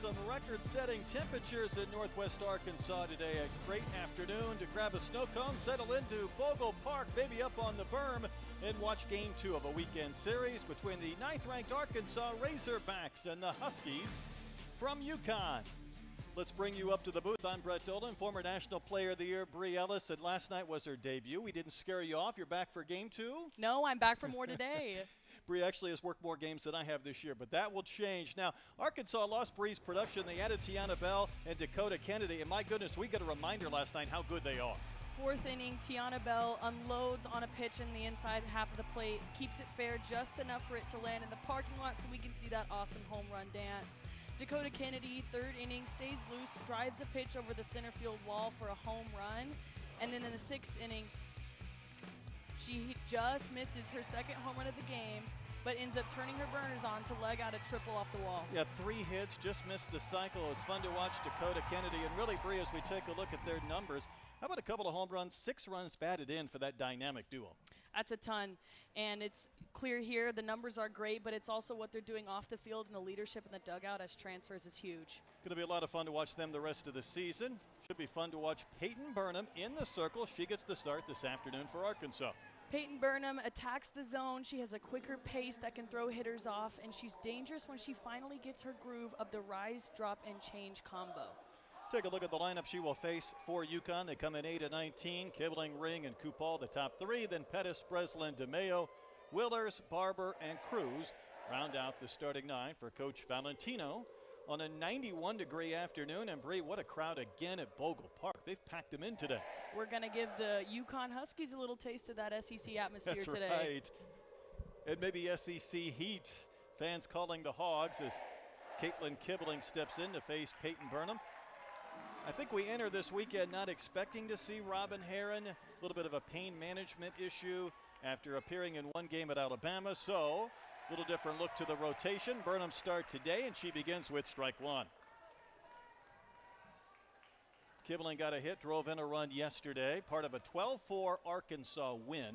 some record-setting temperatures in northwest Arkansas today. A great afternoon to grab a snow cone, settle into Bogle Park, maybe up on the berm, and watch Game 2 of a weekend series between the 9th-ranked Arkansas Razorbacks and the Huskies from UConn. Let's bring you up to the booth. I'm Brett Dolan, former National Player of the Year. Bree Ellis said last night was her debut. We didn't scare you off. You're back for Game 2? No, I'm back for more today. Bree actually has worked more games than I have this year, but that will change. Now, Arkansas lost Bree's production. They added Tiana Bell and Dakota Kennedy, and my goodness, we got a reminder last night how good they are. Fourth inning, Tiana Bell unloads on a pitch in the inside half of the plate, keeps it fair just enough for it to land in the parking lot so we can see that awesome home run dance. Dakota Kennedy, third inning, stays loose, drives a pitch over the center field wall for a home run. And then in the sixth inning, she just misses her second home run of the game, but ends up turning her burners on to leg out a triple off the wall. Yeah, 3 hits, just missed the cycle. It was fun to watch Dakota Kennedy. And really, Bree, as we take a look at their numbers, how about a couple of home runs, 6 runs batted in for that dynamic duo? That's a ton, and it's clear here the numbers are great, but it's also what they're doing off the field and the leadership in the dugout as transfers is huge. Going to be a lot of fun to watch them the rest of the season. Should be fun to watch Peyton Burnham in the circle. She gets the start this afternoon for Arkansas. Peyton Burnham attacks the zone. She has a quicker pace that can throw hitters off, and she's dangerous when she finally gets her groove of the rise, drop, and change combo. Take a look at the lineup she will face for UConn. They come in 8-19. Kibling, Ring, and Kupal, the top 3. Then Pettis, Breslin, DeMayo, Willers, Barber, and Cruz round out the starting 9 for Coach Valentino on a 91-degree afternoon. And Bree, what a crowd again at Bogle Park. They've packed them in today. We're going to give the UConn Huskies a little taste of that SEC atmosphere today. That's right. And maybe SEC heat. Fans calling the Hogs as Caitlin Kibling steps in to face Peyton Burnham. I think we enter this weekend not expecting to see Robin Herron. A little bit of a pain management issue after appearing in one game at Alabama. So a little different look to the rotation. Burnham start today, and she begins with strike 1. Kibling got a hit, drove in a run yesterday. Part of a 12-4 Arkansas win.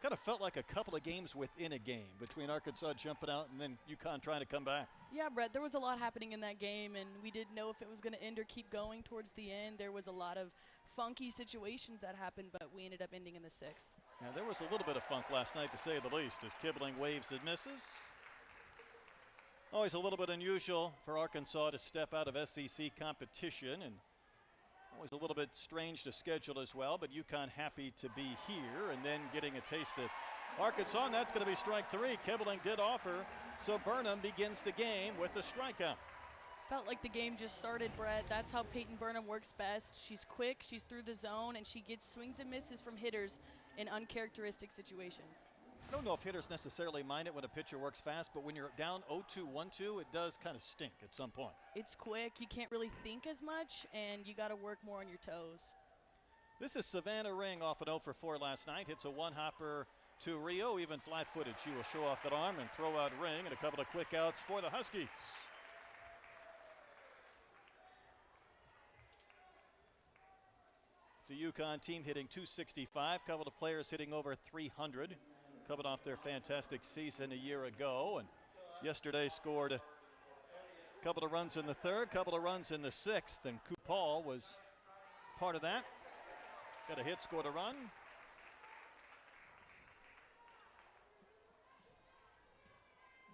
Kind of felt like a couple of games within a game between Arkansas jumping out and then UConn trying to come back. Yeah, Brett, there was a lot happening in that game, and we didn't know if it was going to end or keep going towards the end. There was a lot of funky situations that happened, but we ended up ending in the 6th. Yeah, there was a little bit of funk last night, to say the least, as Kibling waves and misses. Always a little bit unusual for Arkansas to step out of SEC competition, and always a little bit strange to schedule as well, but UConn happy to be here and then getting a taste of Arkansas, and that's going to be strike 3. Kibling did offer, so Burnham begins the game with the strikeout. Felt like the game just started, Brett. That's how Peyton Burnham works best. She's quick, she's through the zone, and she gets swings and misses from hitters in uncharacteristic situations. I don't know if hitters necessarily mind it when a pitcher works fast, but when you're down 0-2, 1-2, it does kind of stink at some point. It's quick. You can't really think as much, and you got to work more on your toes. This is Savannah Ring off an 0-for-4 last night. Hits a one-hopper to Rio, even flat-footed. She will show off that arm and throw out Ring, and a couple of quick outs for the Huskies. It's a UConn team hitting .265. Couple of players hitting over 300. Coming off their fantastic season a year ago, and yesterday scored a couple of runs in the 3rd, couple of runs in the 6th, and Kupal was part of that. Got a hit, scored a run.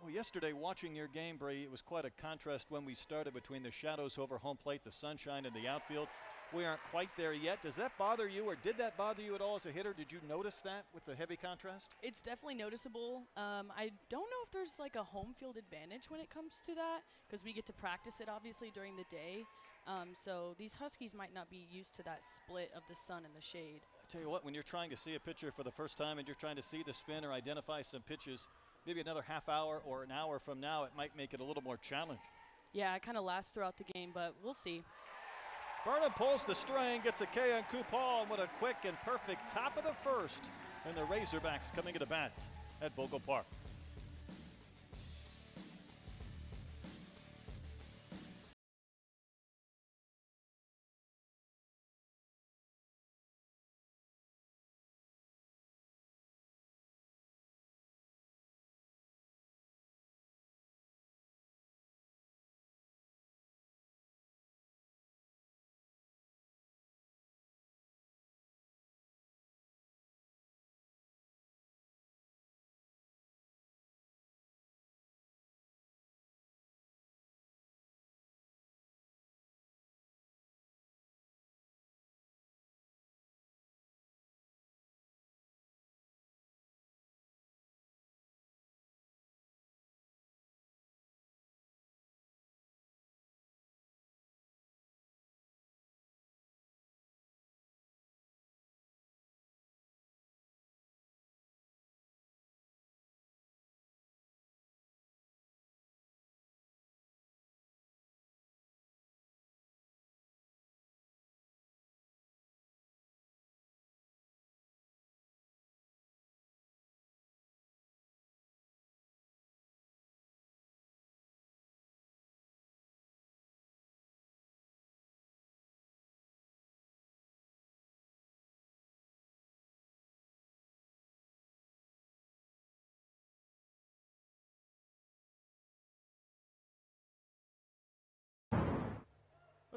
Well, yesterday watching your game, Bree, it was quite a contrast when we started between the shadows over home plate, the sunshine in the outfield. We aren't quite there yet. Does that bother you, or did that bother you at all as a hitter? Did you notice that with the heavy contrast? It's definitely noticeable. I don't know if there's like a home field advantage when it comes to that, because we get to practice it obviously during the day. So these Huskies might not be used to that split of the sun and the shade. I tell you what, when you're trying to see a pitcher for the first time and you're trying to see the spin or identify some pitches, maybe another half hour or an hour from now, it might make it a little more challenging. Yeah, it kind of lasts throughout the game, but we'll see. Burnham pulls the string, gets a K on Kupal, and what a quick and perfect top of the 1st. And the Razorbacks coming to bat at Bogle Park.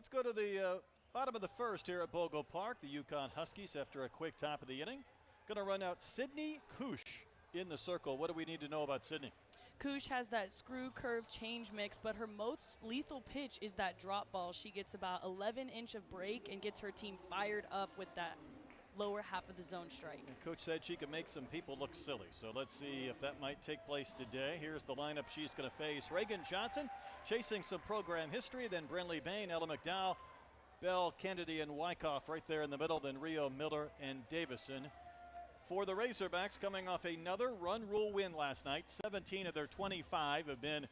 Let's go to the bottom of the first here at Bogle Park. The UConn Huskies, after a quick top of the inning, going to run out Sydney Kush in the circle. What do we need to know about Sydney? Kush has that screw curve change mix, but her most lethal pitch is that drop ball. She gets about 11-inch of break and gets her team fired up with that lower half of the zone strike. And Coach said she could make some people look silly, so let's see if that might take place today. Here's the lineup she's going to face. Reagan Johnson chasing some program history, then Brinley Bain, Ella McDowell, Bell, Kennedy, and Wyckoff right there in the middle, then Rio, Miller, and Davison. For the Razorbacks, coming off another run rule win last night, 17 of their 25 have been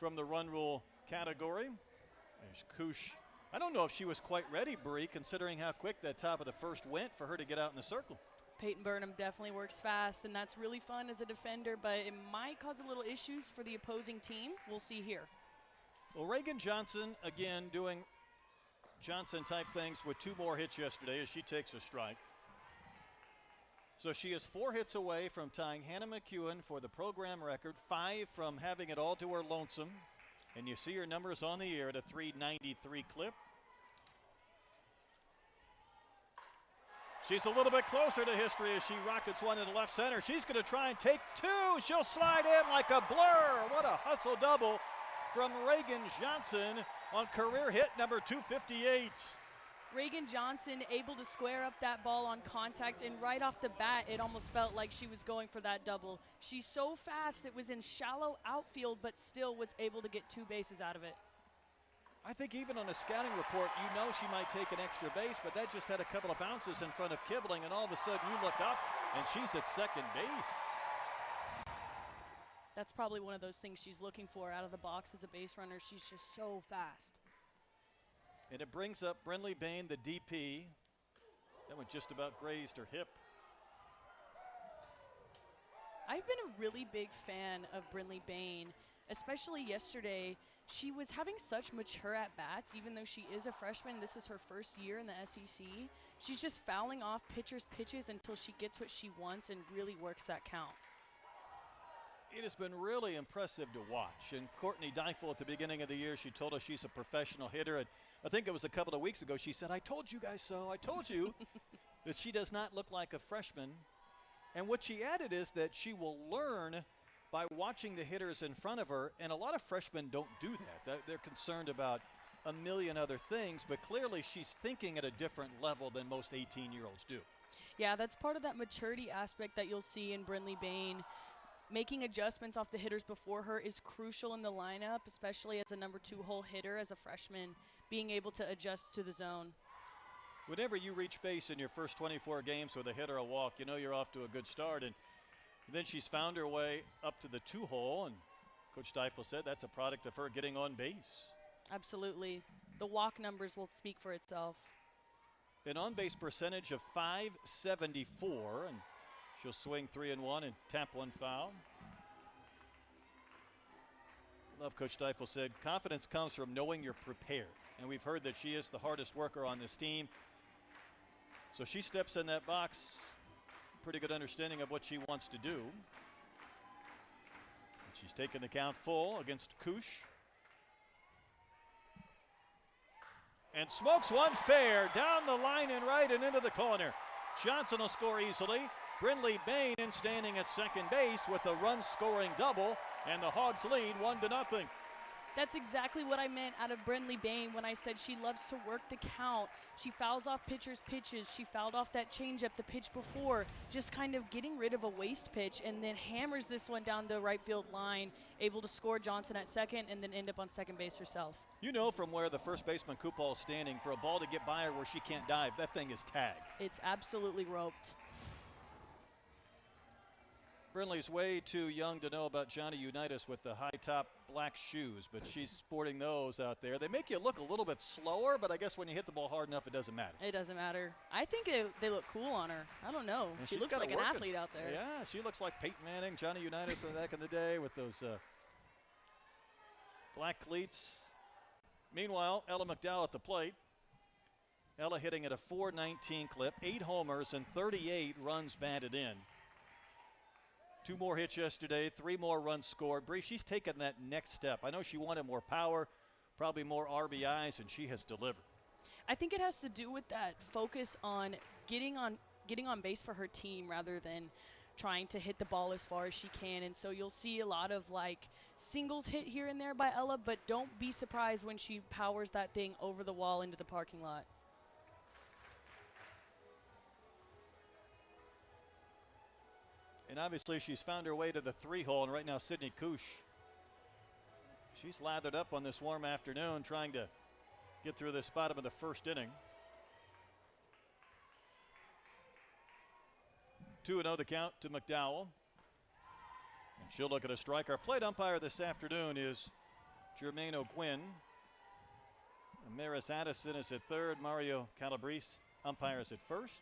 from the run rule category. There's Kush. I don't know if she was quite ready, Bree, considering how quick that top of the first went for her to get out in the circle. Peyton Burnham definitely works fast, and that's really fun as a defender, but it might cause a little issues for the opposing team. We'll see here. Well, Reagan Johnson, again, doing Johnson-type things with 2 more hits yesterday as she takes a strike. So she is 4 hits away from tying Hannah McEwen for the program record, 5 from having it all to her lonesome. And you see her numbers on the air at a 393 clip. She's a little bit closer to history as she rockets one into left center. She's going to try and take 2. She'll slide in like a blur. What a hustle double from Reagan Johnson on career hit number 258. Reagan Johnson able to square up that ball on contact, and right off the bat, it almost felt like she was going for that double. She's so fast, it was in shallow outfield, but still was able to get 2 bases out of it. I think even on a scouting report, you know she might take an extra base, but that just had a couple of bounces in front of Kibling, and all of a sudden you look up, and she's at second base. That's probably one of those things she's looking for out of the box as a base runner. She's just so fast. And it brings up Brinley Bain, the DP. That one just about grazed her hip. I've been a really big fan of Brinley Bain, especially yesterday. She was having such mature at-bats, even though she is a freshman. This is her first year in the SEC. She's just fouling off pitchers' pitches until she gets what she wants and really works that count. It has been really impressive to watch. And Courtney Deifel at the beginning of the year, she told us she's a professional hitter. And I think it was a couple of weeks ago, she said, I told you guys so. I told you that she does not look like a freshman. And what she added is that she will learn by watching the hitters in front of her. And a lot of freshmen don't do that. They're concerned about a million other things, but clearly she's thinking at a different level than most 18-year-olds do. Yeah, that's part of that maturity aspect that you'll see in Brinley Bain. Making adjustments off the hitters before her is crucial in the lineup, especially as a number 2 hole hitter as a freshman, being able to adjust to the zone. Whenever you reach base in your first 24 games with a hit or a walk, you know you're off to a good start. And then she's found her way up to the 2 hole, and Coach Deifel said that's a product of her getting on base. Absolutely. The walk numbers will speak for itself. An on-base percentage of .574, and she'll swing 3-1 and tap 1 foul. Love Coach Deifel said, confidence comes from knowing you're prepared. And we've heard that she is the hardest worker on this team. So she steps in that box, pretty good understanding of what she wants to do. And she's taken the count full against Kush. And smokes one fair down the line and right and into the corner. Johnson will score easily. Brinley Bain in standing at second base with a run-scoring double, and the Hogs lead 1-0. That's exactly what I meant out of Brinley Bain when I said she loves to work the count. She fouls off pitchers' pitches. She fouled off that changeup the pitch before, just kind of getting rid of a waste pitch, and then hammers this one down the right field line, able to score Johnson at second and then end up on second base herself. You know from where the first baseman Kupal is standing, for a ball to get by her where she can't dive, that thing is tagged. It's absolutely roped. Brinley's way too young to know about Johnny Unitas with the high-top black shoes, but she's sporting those out there. They make you look a little bit slower, but I guess when you hit the ball hard enough, it doesn't matter. It doesn't matter. I think they look cool on her. I don't know. And she looks like an athlete out there. Yeah, she looks like Peyton Manning, Johnny Unitas back in the day with those black cleats. Meanwhile, Ella McDowell at the plate. Ella hitting at a .419 clip, 8 homers and 38 runs batted in. 2 more hits yesterday, 3 more runs scored. Bree, she's taken that next step. I know she wanted more power, probably more RBIs, and she has delivered. I think it has to do with that focus on getting on base for her team rather than trying to hit the ball as far as she can. And so you'll see a lot of like singles hit here and there by Ella, but don't be surprised when she powers that thing over the wall into the parking lot. And obviously she's found her way to the 3-hole, and right now Sydney Kush, she's lathered up on this warm afternoon trying to get through this bottom of the first inning. 2-0 the count to McDowell. And she'll look at a strike. Our plate umpire this afternoon is Jermaine O'Quinn. Maris Addison is at third. Mario Calabrese umpires at first.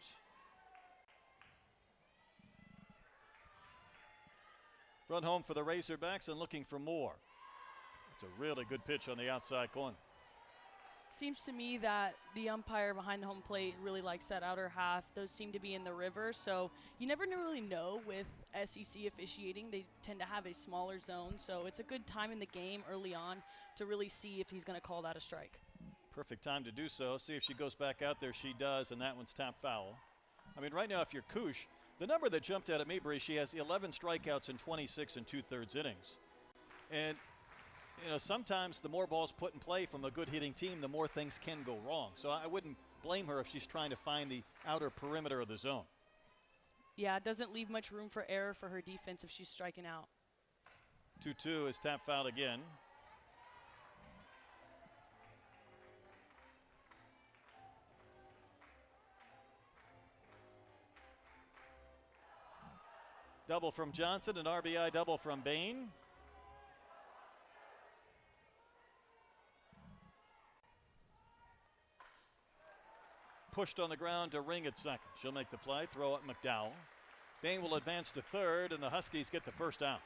Run home for the Razorbacks and looking for more. It's a really good pitch on the outside corner. Seems to me that the umpire behind the home plate really likes that outer half. Those seem to be in the river, so you never really know with SEC officiating. They tend to have a smaller zone, so it's a good time in the game early on to really see if he's going to call that a strike. Perfect time to do so. See if she goes back out there. She does, and that one's tap foul. I mean, right now, if you're Kush, the number that jumped out at me, Bree, she has 11 strikeouts in 26 and 2/3 innings. And you know, sometimes the more balls put in play from a good hitting team, the more things can go wrong. So I wouldn't blame her if she's trying to find the outer perimeter of the zone. Yeah, it doesn't leave much room for error for her defense if she's striking out. 2-2 is tap foul again. Double from Johnson, an RBI double from Bain. Pushed on the ground to Ring at second. She'll make the play, throw at McDowell. Bain will advance to third, and the Huskies get the first out.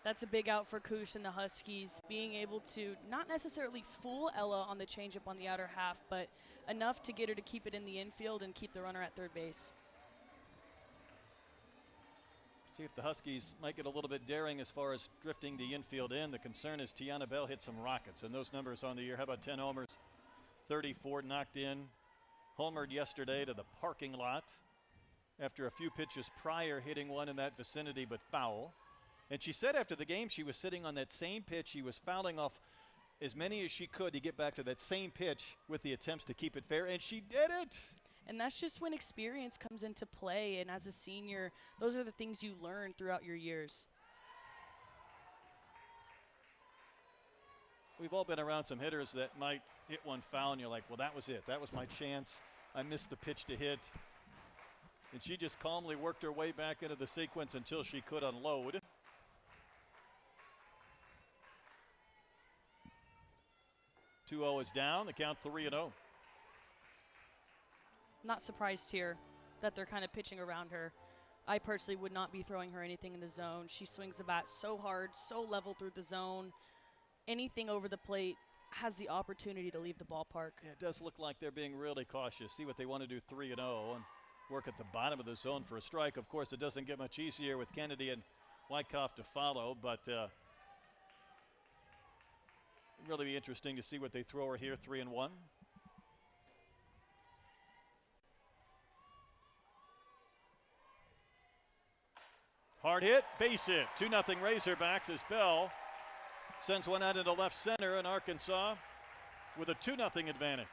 That's a big out for Kush and the Huskies, being able to not necessarily fool Ella on the changeup on the outer half, but enough to get her to keep it in the infield and keep the runner at third base. See if the Huskies might get a little bit daring as far as drifting the infield in. The concern is Tiana Bell hit some rockets, and those numbers on the year. How about 10 homers, 34 knocked in. Homered yesterday to the parking lot after a few pitches prior, hitting one in that vicinity but foul. And she said after the game she was sitting on that same pitch. She was fouling off as many as she could to get back to that same pitch with the attempts to keep it fair, and she did it. And that's just when experience comes into play, and as a senior, those are the things you learn throughout your years. We've all been around some hitters that might hit one foul, and you're like, well, that was it. That was my chance. I missed the pitch to hit. And she just calmly worked her way back into the sequence until she could unload. Two-0 is down. The count 3-0. Not surprised here that they're kind of pitching around her. I personally would not be throwing her anything in the zone. She swings the bat so hard, so level through the zone. Anything over the plate has the opportunity to leave the ballpark. Yeah, it does look like they're being really cautious. See what they want to do, 3-0, and work at the bottom of the zone for a strike. Of course, it doesn't get much easier with Kennedy and Wyckoff to follow, but it'd really be interesting to see what they throw her here, 3-1. Hard hit, base hit, 2-0 Razorbacks as Bell sends one out into left center, and Arkansas with a 2-0 advantage.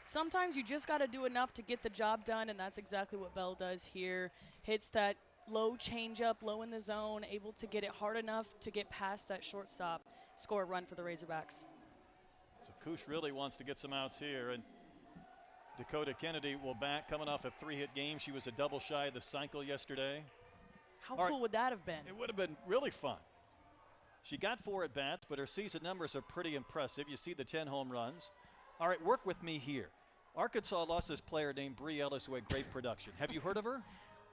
Sometimes you just got to do enough to get the job done, and that's exactly what Bell does here. Hits that low changeup, low in the zone, able to get it hard enough to get past that shortstop, score a run for the Razorbacks. So Kush really wants to get some outs here, and Dakota Kennedy will bat coming off a 3-hit game. She was a double shy of the cycle yesterday. How cool would that have been? It would have been really fun. She got 4 at-bats, but her season numbers are pretty impressive. You see the 10 home runs. All right, work with me here. Arkansas lost this player named Bree Ellis who had great production. Have you heard of her?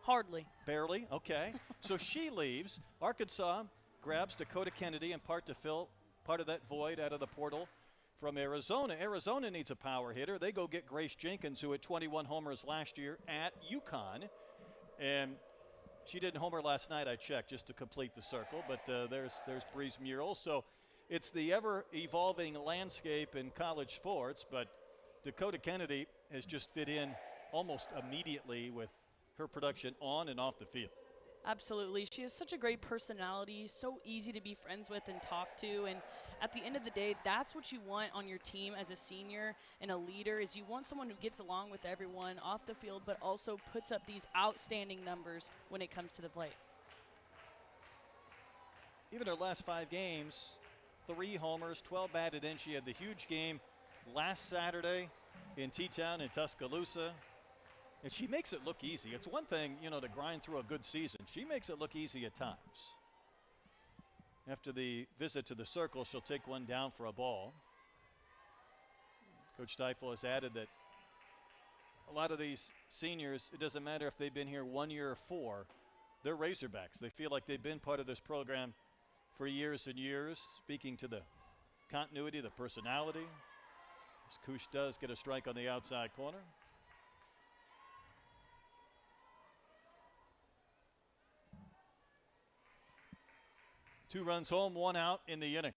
Hardly. Barely? Okay. So she leaves. Arkansas grabs Dakota Kennedy in part to fill part of that void out of the portal from Arizona. Arizona needs a power hitter. They go get Grace Jenkins, who had 21 homers last year at UConn. And she didn't homer last night, I checked, just to complete the circle. But there's Bree's mural. So it's the ever-evolving landscape in college sports, but Dakota Kennedy has just fit in almost immediately with her production on and off the field. Absolutely. She has such a great personality, so easy to be friends with and talk to. And at the end of the day, that's what you want on your team as a senior and a leader, is you want someone who gets along with everyone off the field, but also puts up these outstanding numbers when it comes to the plate. Even her last 5 games, 3 homers, 12 batted in. She had the huge game last Saturday in T-Town in Tuscaloosa. And she makes it look easy. It's one thing, you know, to grind through a good season. She makes it look easy at times. After the visit to the circle, she'll take one down for a ball. Coach Steifel has added that a lot of these seniors, it doesn't matter if they've been here 1 year or 4, they're Razorbacks. They feel like they've been part of this program for years and years, speaking to the continuity, the personality. As Kush does get a strike on the outside corner. Two runs home, 1 out in the inning.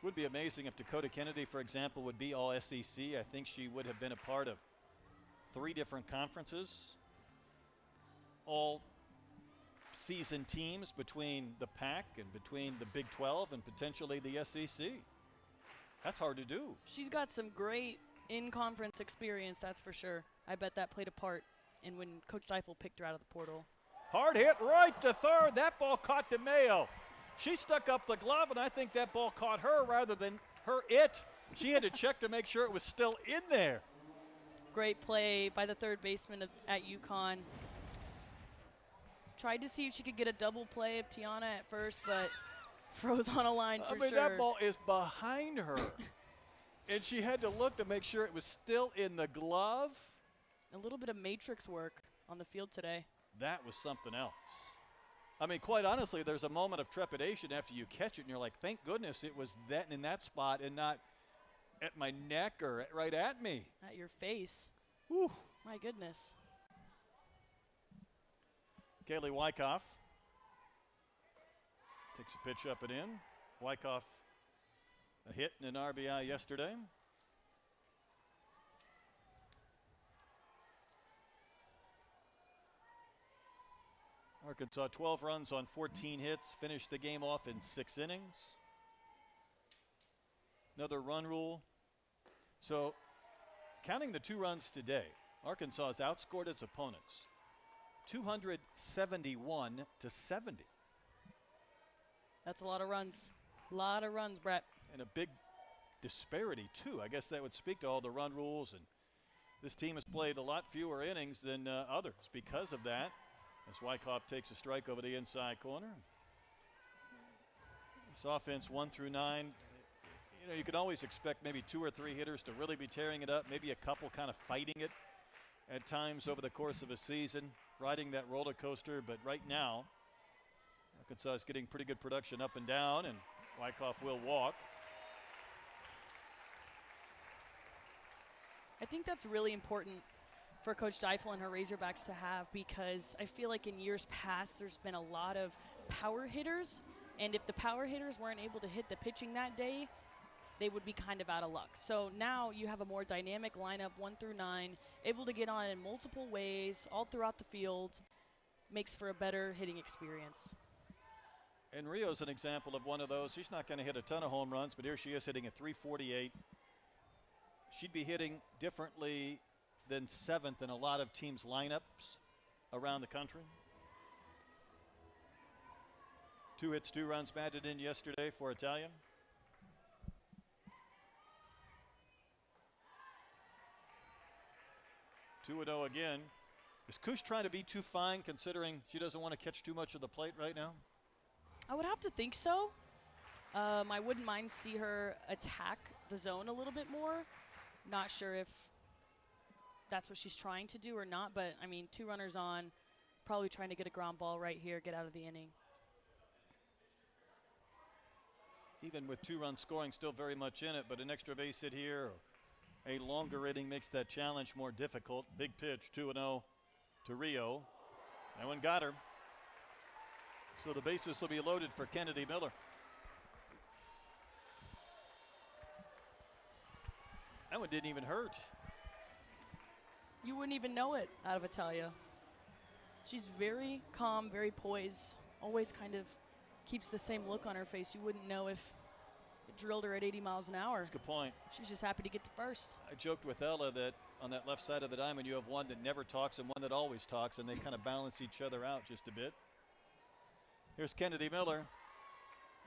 Would be amazing if Dakota Kennedy, for example, would be all SEC. I think she would have been a part of 3 different conferences, all season teams between the PAC and between the Big 12 and potentially the SEC. That's hard to do. She's got some great in-conference experience, that's for sure. I bet that played a part in when Coach Steifel picked her out of the portal. Hard hit right to third. That ball caught DeMayo. She stuck up the glove, and I think that ball caught her rather than her it. She had to check to make sure it was still in there. Great play by the third baseman at UConn. Tried to see if she could get a double play of Tiana at first, but froze on a line for sure. That ball is behind her. And she had to look to make sure it was still in the glove. A little bit of matrix work on the field today. That was something else. I mean, quite honestly, there's a moment of trepidation after you catch it, and you're like, thank goodness it was that in that spot and not at my neck or right at me. At your face. Whew. My goodness. Kaylee Wyckoff takes a pitch up and in. Wyckoff a hit and an RBI yesterday. Arkansas 12 runs on 14 hits, finished the game off in 6 innings. Another run rule. So counting the 2 runs today, Arkansas has outscored its opponents 271 to 70. That's a lot of runs. A lot of runs, Brett. And a big disparity, too. I guess that would speak to all the run rules. And this team has played a lot fewer innings than others because of that. As Wyckoff takes a strike over the inside corner. This offense 1 through 9. You know, you can always expect maybe 2 or 3 hitters to really be tearing it up. Maybe a couple kind of fighting it at times over the course of a season, riding that roller coaster. But right now, Arkansas is getting pretty good production up and down, and Wyckoff will walk. I think that's really important for Coach Steifel and her Razorbacks to have, because I feel like in years past there's been a lot of power hitters, and if the power hitters weren't able to hit the pitching that day, they would be kind of out of luck. So now you have a more dynamic lineup, 1 through 9, able to get on in multiple ways all throughout the field, makes for a better hitting experience. And Rio's an example of one of those. She's not going to hit a ton of home runs, but here she is hitting a .348. She'd be hitting differently than 7th in a lot of teams' lineups around the country. 2 hits, 2 runs batted in yesterday for Italian. Two and 0 again. Is Kush trying to be too fine, considering she doesn't want to catch too much of the plate right now? I would have to think so. I wouldn't mind see her attack the zone a little bit more. Not sure if that's what she's trying to do or not, but I mean, 2 runners on, probably trying to get a ground ball right here, get out of the inning. Even with 2 runs scoring, still very much in it, but an extra base hit here, or A longer inning makes that challenge more difficult. Big pitch, 2-0 to Rio. That one got her. So the bases will be loaded for Kennedy Miller. That one didn't even hurt. You wouldn't even know it out of Italia. She's very calm, very poised, always kind of keeps the same look on her face. You wouldn't know if it drilled her at 80 miles an hour. That's a good point. She's just happy to get to first. I joked with Ella that on that left side of the diamond you have one that never talks and one that always talks, and they kind of balance each other out just a bit. Here's Kennedy Miller.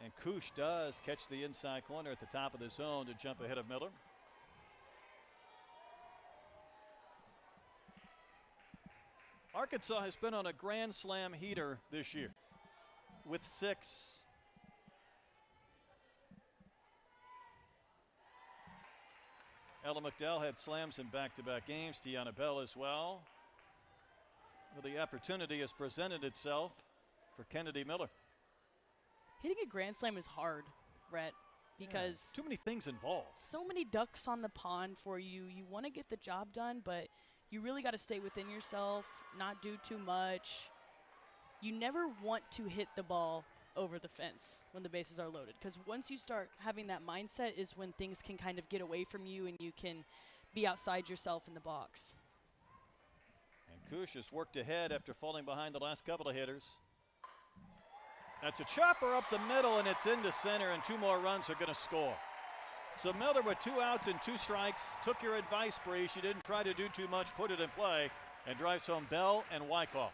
And Koosh does catch the inside corner at the top of the zone to jump ahead of Miller. Arkansas has been on a Grand Slam heater this year with 6. Ella McDowell had slams in back-to-back games. Tiana Bell as well. Well, the opportunity has presented itself for Kennedy Miller. Hitting a Grand Slam is hard, Brett, because too many things involved. So many ducks on the pond for you. You want to get the job done, but you really got to stay within yourself, not do too much. You never want to hit the ball over the fence when the bases are loaded, because once you start having that mindset is when things can kind of get away from you and you can be outside yourself in the box. And Koosh has worked ahead after falling behind the last couple of hitters. That's a chopper up the middle, and it's into center, and 2 more runs are going to score. So Miller with 2 outs and 2 strikes took your advice, Bree. She didn't try to do too much, put it in play, and drives home Bell and Wyckoff.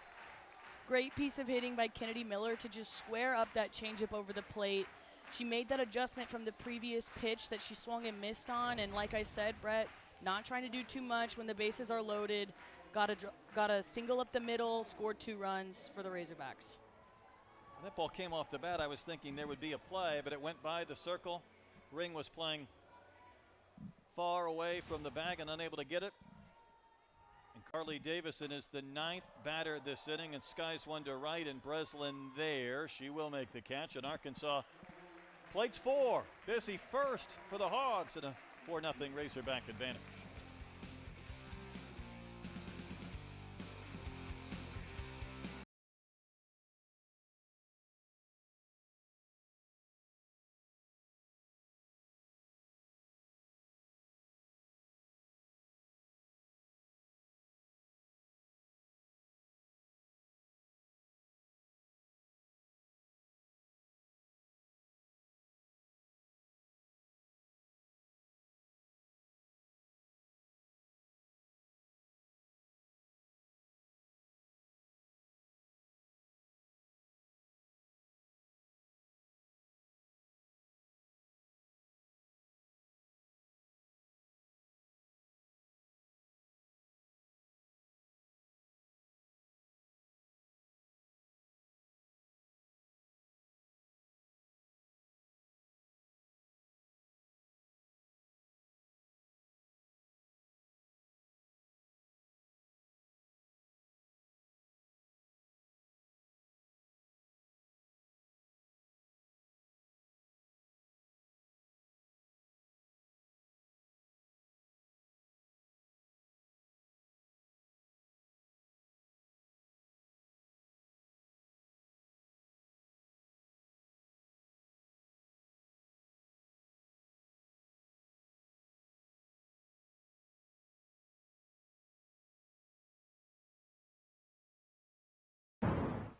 Great piece of hitting by Kennedy Miller to just square up that changeup over the plate. She made that adjustment from the previous pitch that she swung and missed on, and like I said, Brett, not trying to do too much when the bases are loaded. Got a single up the middle, scored 2 runs for the Razorbacks. That ball came off the bat. I was thinking there would be a play, but it went by the circle. Ring was playing far away from the bag and unable to get it. And Carly Davison is the 9th batter this inning, and skies one to right, and Breslin there. She will make the catch, and Arkansas plates 4. Busy first for the Hogs, and a 4-0 Razorback advantage.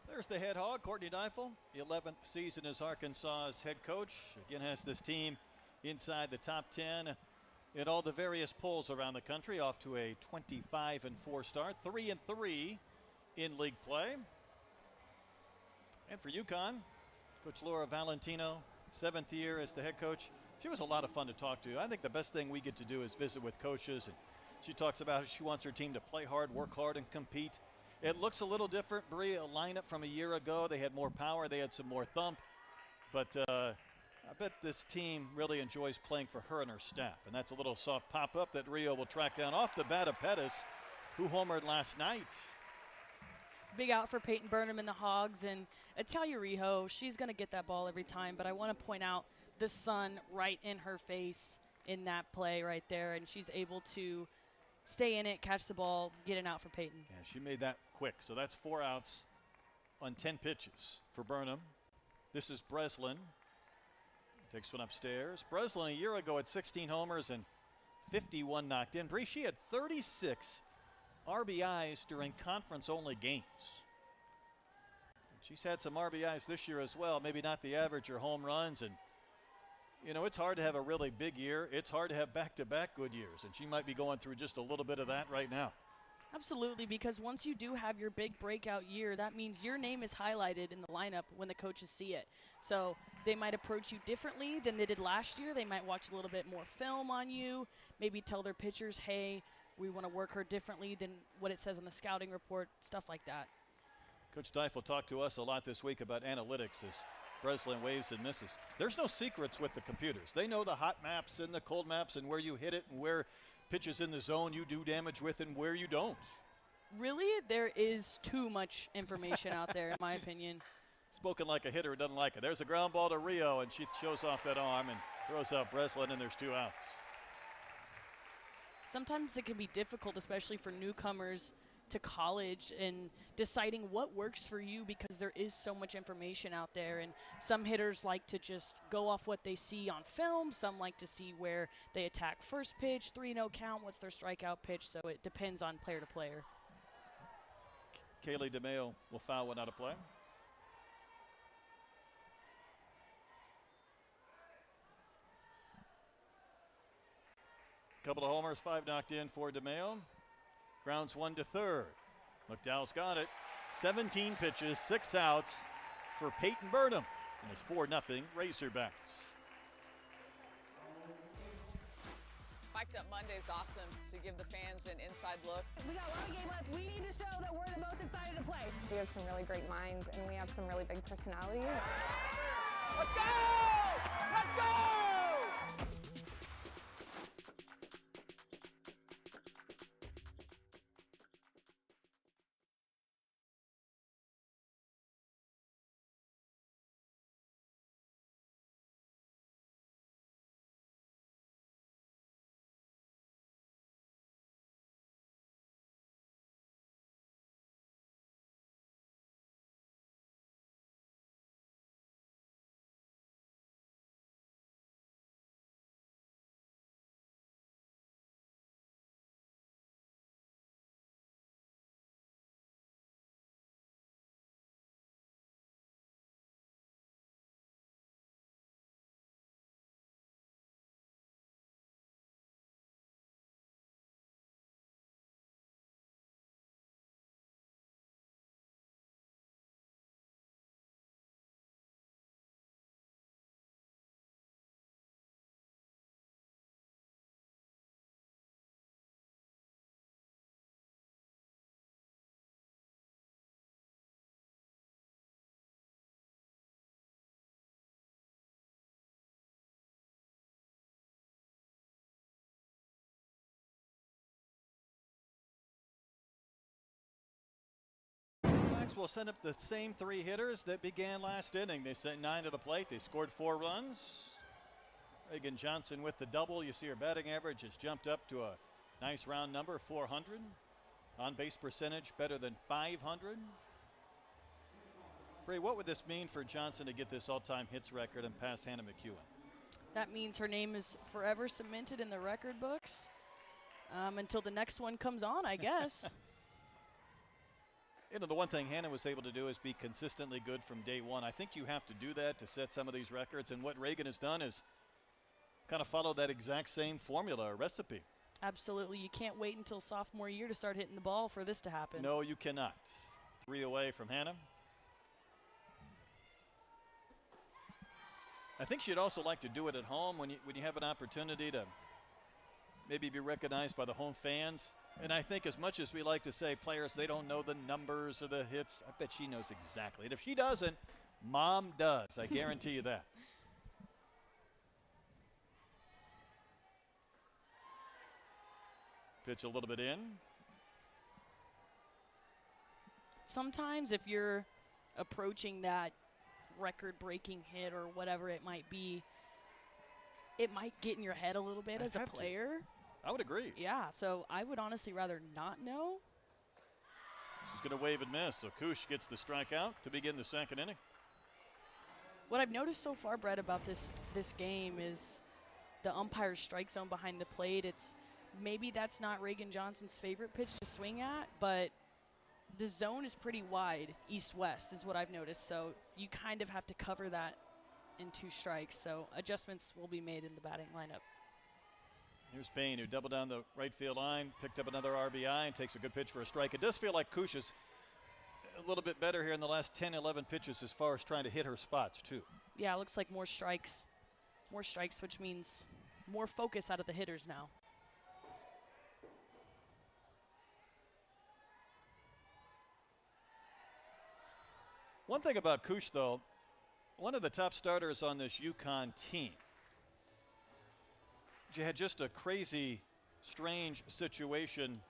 There's the head hog, Courtney Neifel, 11th season as Arkansas's head coach. Again, has this team inside the top 10 in all the various polls around the country, off to a 25-4 start, 3-3 in league play. And for UConn, Coach Laura Valentino, 7th year as the head coach. She was a lot of fun to talk to. I think the best thing we get to do is visit with coaches. And she talks about how she wants her team to play hard, work hard, and compete. It looks a little different, Bree, a lineup from a year ago. They had more power, they had some more thump. But I bet this team really enjoys playing for her and her staff. And that's a little soft pop-up that Rio will track down off the bat of Pettis, who homered last night. Big out for Peyton Burnham and the Hogs, and Italia Rijo, she's going to get that ball every time. But I want to point out the sun right in her face. in that play right there, and she's able to stay in it, catch the ball, get an out for Peyton. Yeah, she made that quick. So that's 4 outs on 10 pitches for Burnham. This is Breslin. Takes one upstairs. Breslin a year ago had 16 homers and 51 knocked in. Bree, she had 36 RBIs during conference-only games. She's had some RBIs this year as well, maybe not the average or home runs. And, you know, it's hard to have a really big year. It's hard to have back-to-back good years, and she might be going through just a little bit of that right now. Absolutely, because once you do have your big breakout year, that means your name is highlighted in the lineup when the coaches see it. So they might approach you differently than they did last year. They might watch a little bit more film on you, maybe tell their pitchers, hey, we want to work her differently than what it says on the scouting report, stuff like that. Coach Deifel talked to us a lot this week about analytics as Breslin waves and misses. There's no secrets with the computers. They know the hot maps and the cold maps and where you hit it and where pitches in the zone you do damage with and where you don't. Really, there is too much information out there, in my opinion. Spoken like a hitter who doesn't like it. There's a ground ball to Rio, and she shows off that arm and throws out Breslin, and there's 2 outs. Sometimes it can be difficult, especially for newcomers to college, and deciding what works for you because there is so much information out there. And some hitters like to just go off what they see on film. Some like to see where they attack first pitch, 3-0 count, what's their strikeout pitch. So it depends on player to player. Kaylee DeMeo will foul one out of play. Couple of homers, 5 knocked in for DeMeo. Grounds 1 to third. McDowell's got it. 17 pitches, 6 outs for Peyton Burnham. And it's 4-0 Razorbacks. Mic'd Up Monday's awesome to give the fans an inside look. We got one game left. We need to show that we're the most excited to play. We have some really great minds, and we have some really big personalities. Let's go! Let's go! Will send up the same 3 hitters that began last inning. They sent 9 to the plate. They scored 4 runs. Reagan Johnson with the double. You see her batting average has jumped up to a nice round number, 400. On base percentage better than 500. Bree, what would this mean for Johnson to get this all-time hits record and pass Hannah McEwen? That means her name is forever cemented in the record books until the next one comes on, I guess. You know, the one thing Hannah was able to do is be consistently good from day one. I think you have to do that to set some of these records, and what Reagan has done is kind of follow that exact same formula or recipe. Absolutely. You can't wait until sophomore year to start hitting the ball for this to happen. No, you cannot. 3 away from Hannah. I think she'd also like to do it at home when you have an opportunity to maybe be recognized by the home fans. And I think as much as we like to say players, they don't know the numbers or the hits, I bet she knows exactly. And if she doesn't, Mom does. I guarantee you that. Pitch a little bit in. Sometimes if you're approaching that record-breaking hit or whatever it might be, it might get in your head a little bit as a player. I would agree. Yeah, so I would honestly rather not know. She's going to wave and miss, so Kush gets the strikeout to begin the second inning. What I've noticed so far, Brett, about this game is the umpire's strike zone behind the plate. It's maybe that's not Reagan Johnson's favorite pitch to swing at, but the zone is pretty wide, east-west is what I've noticed. So you kind of have to cover that in 2 strikes. So adjustments will be made in the batting lineup. Here's Payne, who doubled down the right field line, picked up another RBI, and takes a good pitch for a strike. It does feel like Kush is a little bit better here in the last 10, 11 pitches as far as trying to hit her spots, too. Yeah, it looks like more strikes, which means more focus out of the hitters now. One thing about Kush, though, one of the top starters on this UConn team. She had just a crazy, strange situation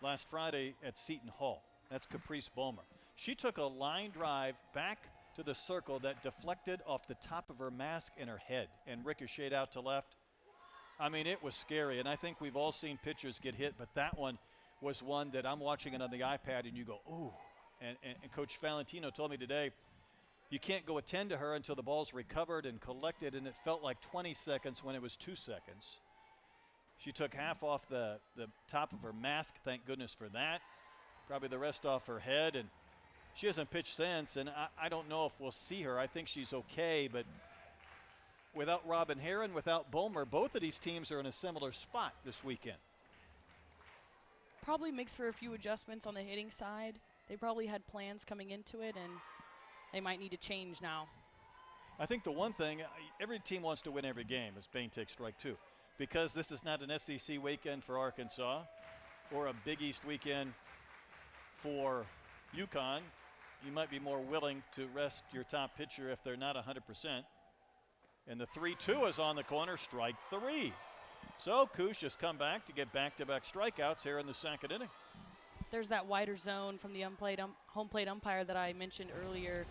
last Friday at Seton Hall. That's Caprice Bulmer. She took a line drive back to the circle that deflected off the top of her mask and her head and ricocheted out to left. I mean, it was scary, and I think we've all seen pitchers get hit, but that one was one that I'm watching it on the iPad, and you go, ooh. And Coach Valentino told me today, you can't go attend to her until the ball's recovered and collected, and it felt like 20 seconds when it was 2 seconds. She took half off the top of her mask, thank goodness for that. Probably the rest off her head, and she hasn't pitched since, and I don't know if we'll see her. I think she's okay, but without Robin Heron, without Bulmer, both of these teams are in a similar spot this weekend. Probably makes for a few adjustments on the hitting side. They probably had plans coming into it, and they might need to change now. I think the one thing, every team wants to win every game as Payne takes strike 2. Because this is not an SEC weekend for Arkansas or a Big East weekend for UConn, you might be more willing to rest your top pitcher if they're not 100%. And the 3-2 is on the corner, strike 3. So Kush has come back to get back-to-back strikeouts here in the second inning. There's that wider zone from the home plate umpire that I mentioned earlier.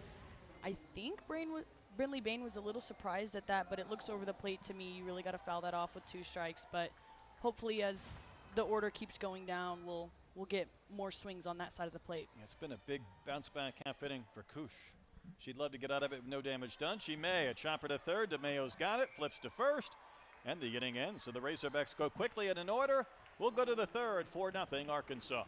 I think Brinley Bain was a little surprised at that, but it looks over the plate to me. You really got to foul that off with 2 strikes. But hopefully as the order keeps going down, we'll get more swings on that side of the plate. It's been a big bounce-back half inning for Kush. She'd love to get out of it with no damage done. She may. A chopper to third. DeMayo's got it. Flips to first. And the inning ends. So the Razorbacks go quickly in an order. We'll go to the third, 4-0 Arkansas.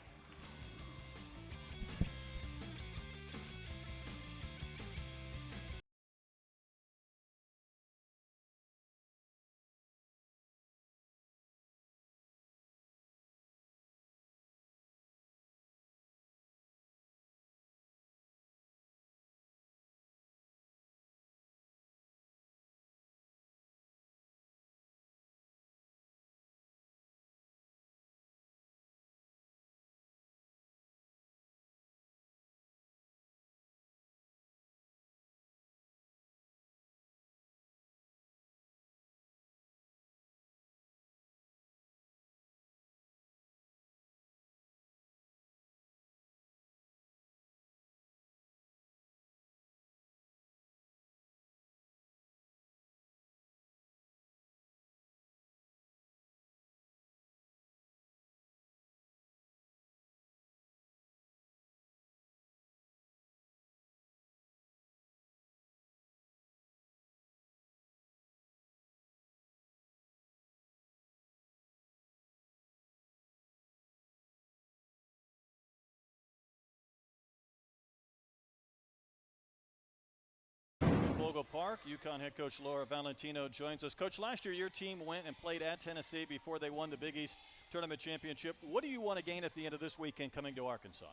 Bogle Park, UConn head coach Laura Valentino joins us. Coach, last year your team went and played at Tennessee before they won the Big East Tournament Championship. What do you want to gain at the end of this weekend coming to Arkansas?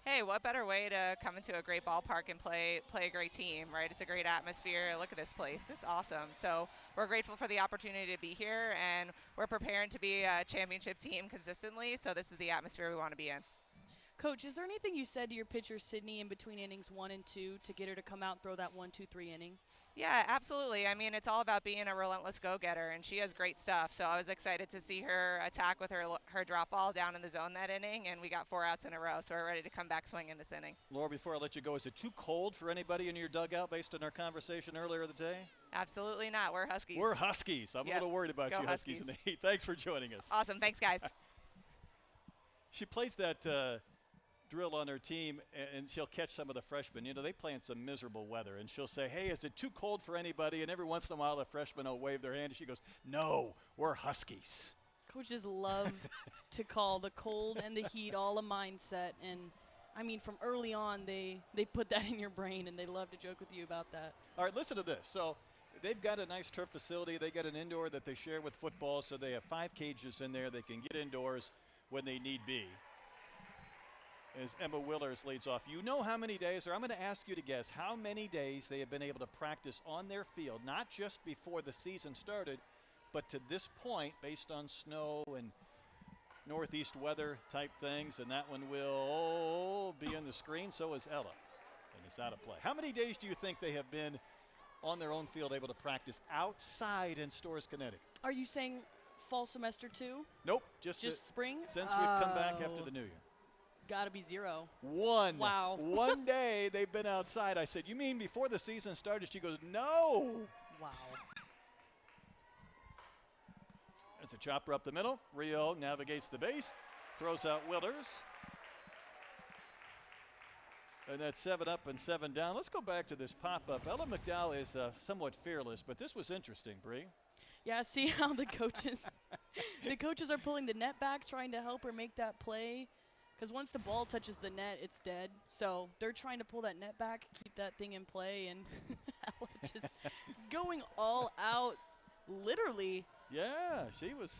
Hey, what better way to come into a great ballpark and play a great team, right? It's a great atmosphere. Look at this place. It's awesome. So we're grateful for the opportunity to be here, and we're preparing to be a championship team consistently. So this is the atmosphere we want to be in. Coach, is there anything you said to your pitcher, Sydney, in between innings 1 and 2 to get her to come out and throw that 1-2-3 inning? Yeah, absolutely. I mean, it's all about being a relentless go-getter, and she has great stuff. So I was excited to see her attack with her drop ball down in the zone that inning, and we got 4 outs in a row. So we're ready to come back swinging this inning. Laura, before I let you go, is it too cold for anybody in your dugout based on our conversation earlier today? Absolutely not. We're Huskies. We're Huskies. I'm a little worried about Go you Huskies in the heat. Thanks for joining us. Awesome. Thanks, guys. She plays that drill on her team, and she'll catch some of the freshmen. You know, they play in some miserable weather, and she'll say, hey, is it too cold for anybody? And every once in a while, the freshmen will wave their hand, and she goes, no, we're Huskies. Coaches love to call the cold and the heat all a mindset. And, I mean, from early on, they put that in your brain, and they love to joke with you about that. All right, listen to this. So they've got a nice turf facility. They got an indoor that they share with football, so they have 5 cages in there. They can get indoors when they need be. As Emma Willers leads off. You know how many days, or I'm going to ask you to guess how many days they have been able to practice on their field, not just before the season started, but to this point, based on snow and northeast weather type things, and that one will be on the screen. So is Ella, and it's out of play. How many days do you think they have been on their own field able to practice outside in Storrs, Connecticut? Are you saying fall semester 2? Nope, just spring? Since we've come back after the new year. Got to be 0. 1. Wow. 1 day they've been outside. I said, you mean before the season started? She goes, no. Wow. It's a chopper up the middle. Rio navigates the base, throws out Willers. And that's 7 up and 7 down. Let's go back to this pop-up. Ella McDowell is somewhat fearless, but this was interesting, Bree. Yeah, see how the coaches are pulling the net back, trying to help her make that play. Because once the ball touches the net, it's dead. So they're trying to pull that net back, keep that thing in play, and Ella just going all out, literally. Yeah, she was,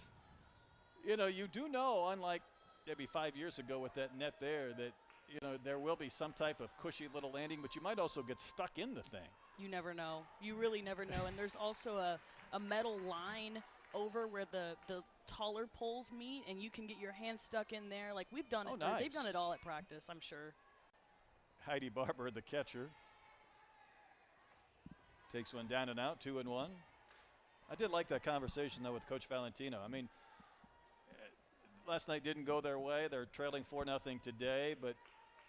you know, you do know, unlike maybe 5 years ago with that net there, that, you know, there will be some type of cushy little landing, but you might also get stuck in the thing. You never know. You really never know. And there's also a metal line over where the taller poles meet, and you can get your hand stuck in there. Like we've done it. Nice. They've done it all at practice, I'm sure. Heidi Barber, the catcher, takes one down and out, 2-1. I did like that conversation, though, with Coach Valentino. I mean, last night didn't go their way. They're trailing 4-0 today, but,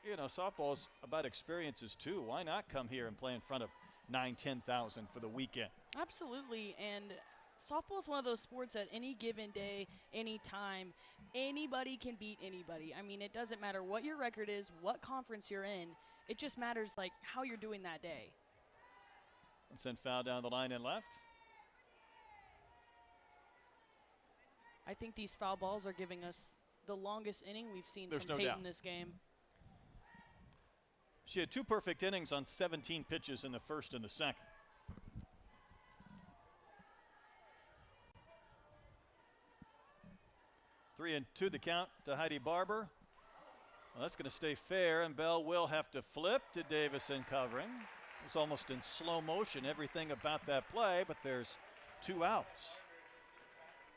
you know, softball's about experiences, too. Why not come here and play in front of 9,000-10,000 for the weekend? Absolutely, and softball is one of those sports at any given day, any time, anybody can beat anybody. I mean, it doesn't matter what your record is, what conference you're in. It just matters, like, how you're doing that day. And send foul down the line and left. I think these foul balls are giving us the longest inning we've seen There's from no Peyton doubt. this game. She had 2 perfect innings on 17 pitches in the first and the second. Three and 2 the count to Heidi Barber. Well, that's going to stay fair, and Bell will have to flip to Davison covering. It was almost in slow motion, everything about that play, but there's 2 outs.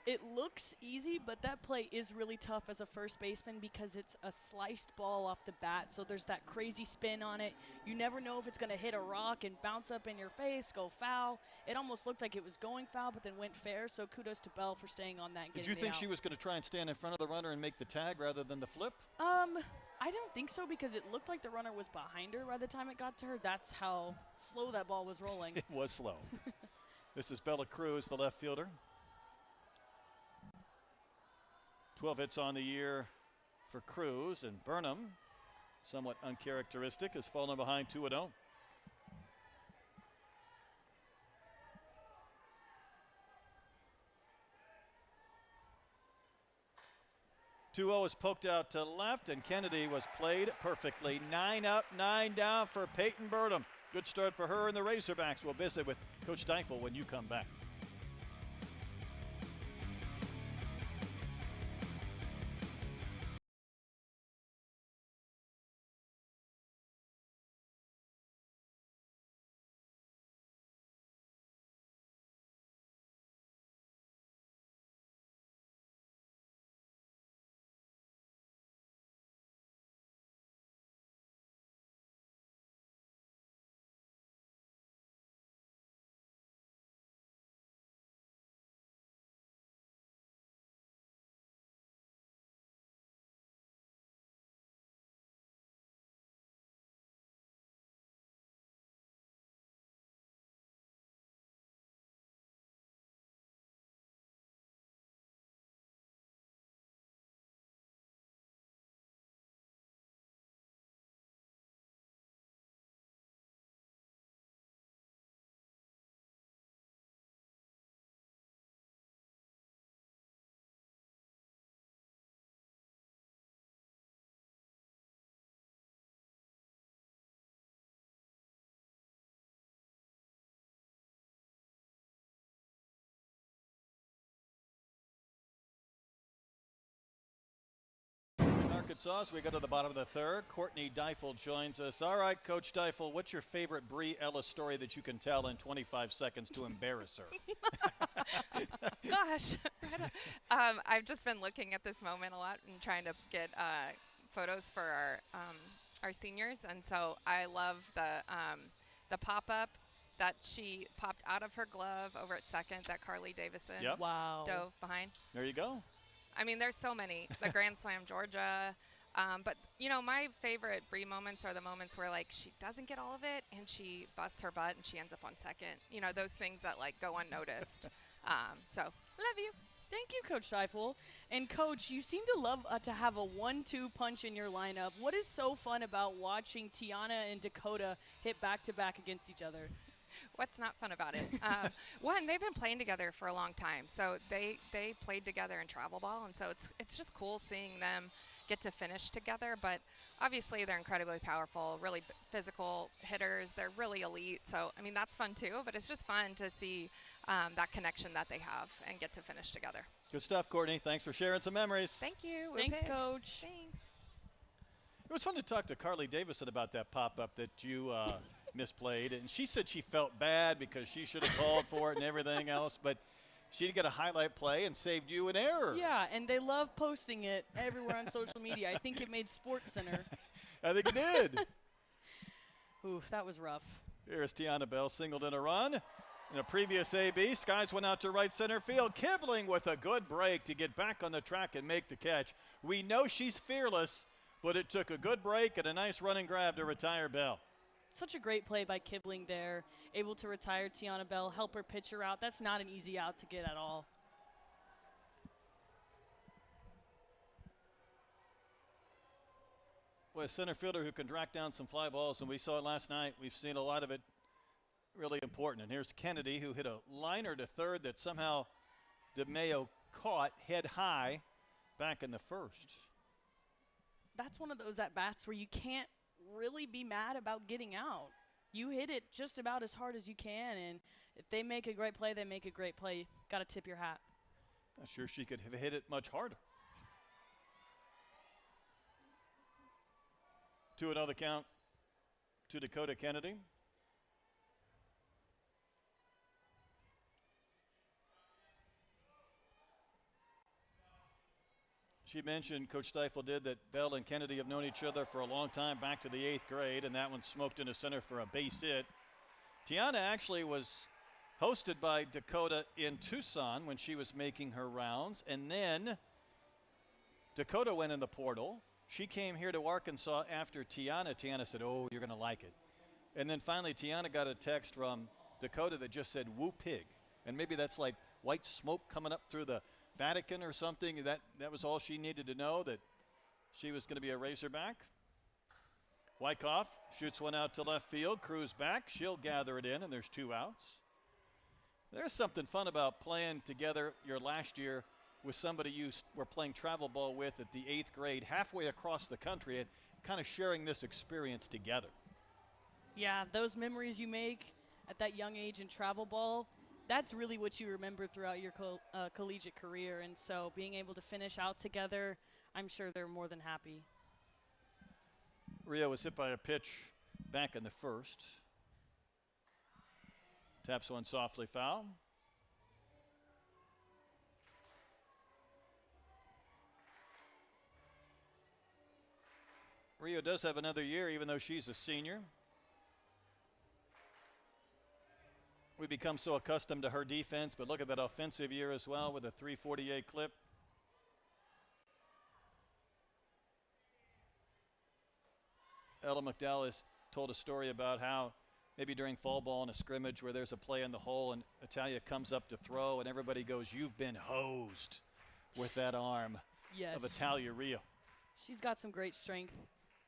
It looks easy, but that play is really tough as a first baseman because it's a sliced ball off the bat, so there's that crazy spin on it. You never know if it's going to hit a rock and bounce up in your face, go foul. It almost looked like it was going foul, but then went fair, so kudos to Bell for staying on that and Did getting you think the she out. was going to try and stand in front of the runner and make the tag rather than the flip? I don't think so because it looked like the runner was behind her by the time it got to her. That's how slow that ball was rolling. It was slow. This is Bella Cruz, the left fielder. 12 hits on the year for Cruz, and Burnham, somewhat uncharacteristic, has fallen behind 2-0. Is poked out to left, and Kennedy was played perfectly. 9 up, 9 down for Peyton Burnham. Good start for her and the Razorbacks. We'll visit with Coach Deifel when you come back. Arkansas as we go to the bottom of the third. Courtney Deifel joins us. All right, Coach Deifel, what's your favorite Bree Ellis story that you can tell in 25 seconds to embarrass her? Gosh, I've just been looking at this moment a lot and trying to get photos for our seniors, and so I love the pop-up that she popped out of her glove over at second that Carly Davison Wow. dove behind. There you go. I mean, there's so many. The Grand Slam Georgia. But, you know, my favorite Bree moments are the moments where, like, she doesn't get all of it and she busts her butt and she ends up on second. You know, those things that, like, go unnoticed. So, love you. Thank you, Coach Deifel. And, Coach, you seem to love to have a 1-2 punch in your lineup. What is so fun about watching Tiana and Dakota hit back-to-back against each other? What's not fun about it? One, they've been playing together for a long time. So they played together in travel ball, and so it's just cool seeing them get to finish together. But obviously they're incredibly powerful, really physical hitters. They're really elite. So, I mean, that's fun too, but it's just fun to see that connection that they have and get to finish together. Good stuff, Courtney. Thanks for sharing some memories. Thank you. Thanks, Coach. Thanks. It was fun to talk to Carly Davison about that pop-up that you misplayed, and she said she felt bad because she should have called for it and everything else, but she did get a highlight play and saved you an error. Yeah, and they love posting it everywhere on social media. I think it made Sports Center. I think it did. Oof, that was rough. Here's Tiana Bell singled in a run. In a previous AB, Skies went out to right center field. Kibling with a good break to get back on the track and make the catch. We know she's fearless, but it took a good break and a nice running grab to retire Bell. Such a great play by Kibling there, able to retire Tiana Bell, help her pitcher out. That's not an easy out to get at all. Well, a center fielder who can track down some fly balls, and we saw it last night. We've seen a lot of it, really important. And here's Kennedy, who hit a liner to third that somehow DeMayo caught head high back in the first. That's one of those at-bats where you can't really be mad about getting out. You hit it just about as hard as you can, and if they make a great play, they make a great play. Got to tip your hat. Not sure she could have hit it much harder. 2-0 the count to Dakota Kennedy. She mentioned, Coach Deifel did, that Bell and Kennedy have known each other for a long time, back to the 8th grade, and that one smoked into center for a base hit. Tiana actually was hosted by Dakota in Tucson when she was making her rounds, and then Dakota went in the portal. She came here to Arkansas after Tiana. Tiana said, "Oh, you're going to like it." And then finally Tiana got a text from Dakota that just said, "Woo pig." And maybe that's like white smoke coming up through the Vatican or something. That was all she needed to know, that she was going to be a Razorback. Wyckoff shoots one out to left field. Cruz back. She'll gather it in, and there's 2 outs. There's something fun about playing together your last year with somebody you were playing travel ball with at the 8th grade, halfway across the country, and kind of sharing this experience together. Yeah, those memories you make at that young age in travel ball, that's really what you remember throughout your collegiate career. And so being able to finish out together, I'm sure they're more than happy. Rio was hit by a pitch back in the first. Taps one softly foul. Rio does have another year, even though she's a senior. We become so accustomed to her defense, but look at that offensive year as well with a 348 clip. Ella McDowell has told a story about how maybe during fall ball in a scrimmage where there's a play in the hole and Italia comes up to throw and everybody goes, "You've been hosed," with that arm Yes. of Italia Rio. She's got some great strength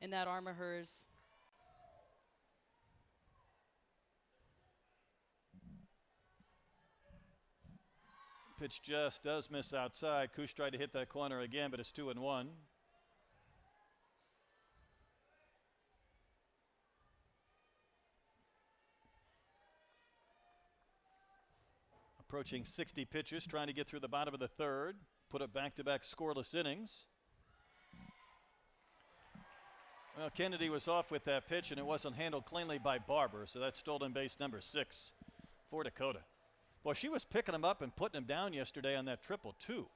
in that arm of hers. Pitch just does miss outside. Kush tried to hit that corner again, but it's 2-1. Approaching 60 pitches, trying to get through the bottom of the third. Put up back-to-back scoreless innings. Well, Kennedy was off with that pitch, and it wasn't handled cleanly by Barber, so that's stolen base number 6 for Dakota. Well, she was picking him up and putting him down yesterday on that triple, too.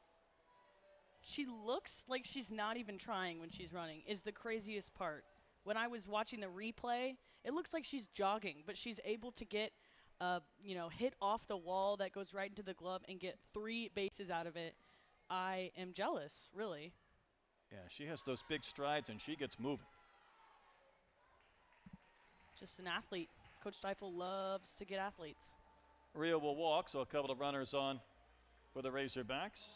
She looks like she's not even trying when she's running, is the craziest part. When I was watching the replay, it looks like she's jogging, but she's able to get hit off the wall that goes right into the glove and get 3 bases out of it. I am jealous, really. Yeah, she has those big strides, and she gets moving. Just an athlete. Coach Steifel loves to get athletes. Rio will walk, so a couple of runners on for the Razorbacks.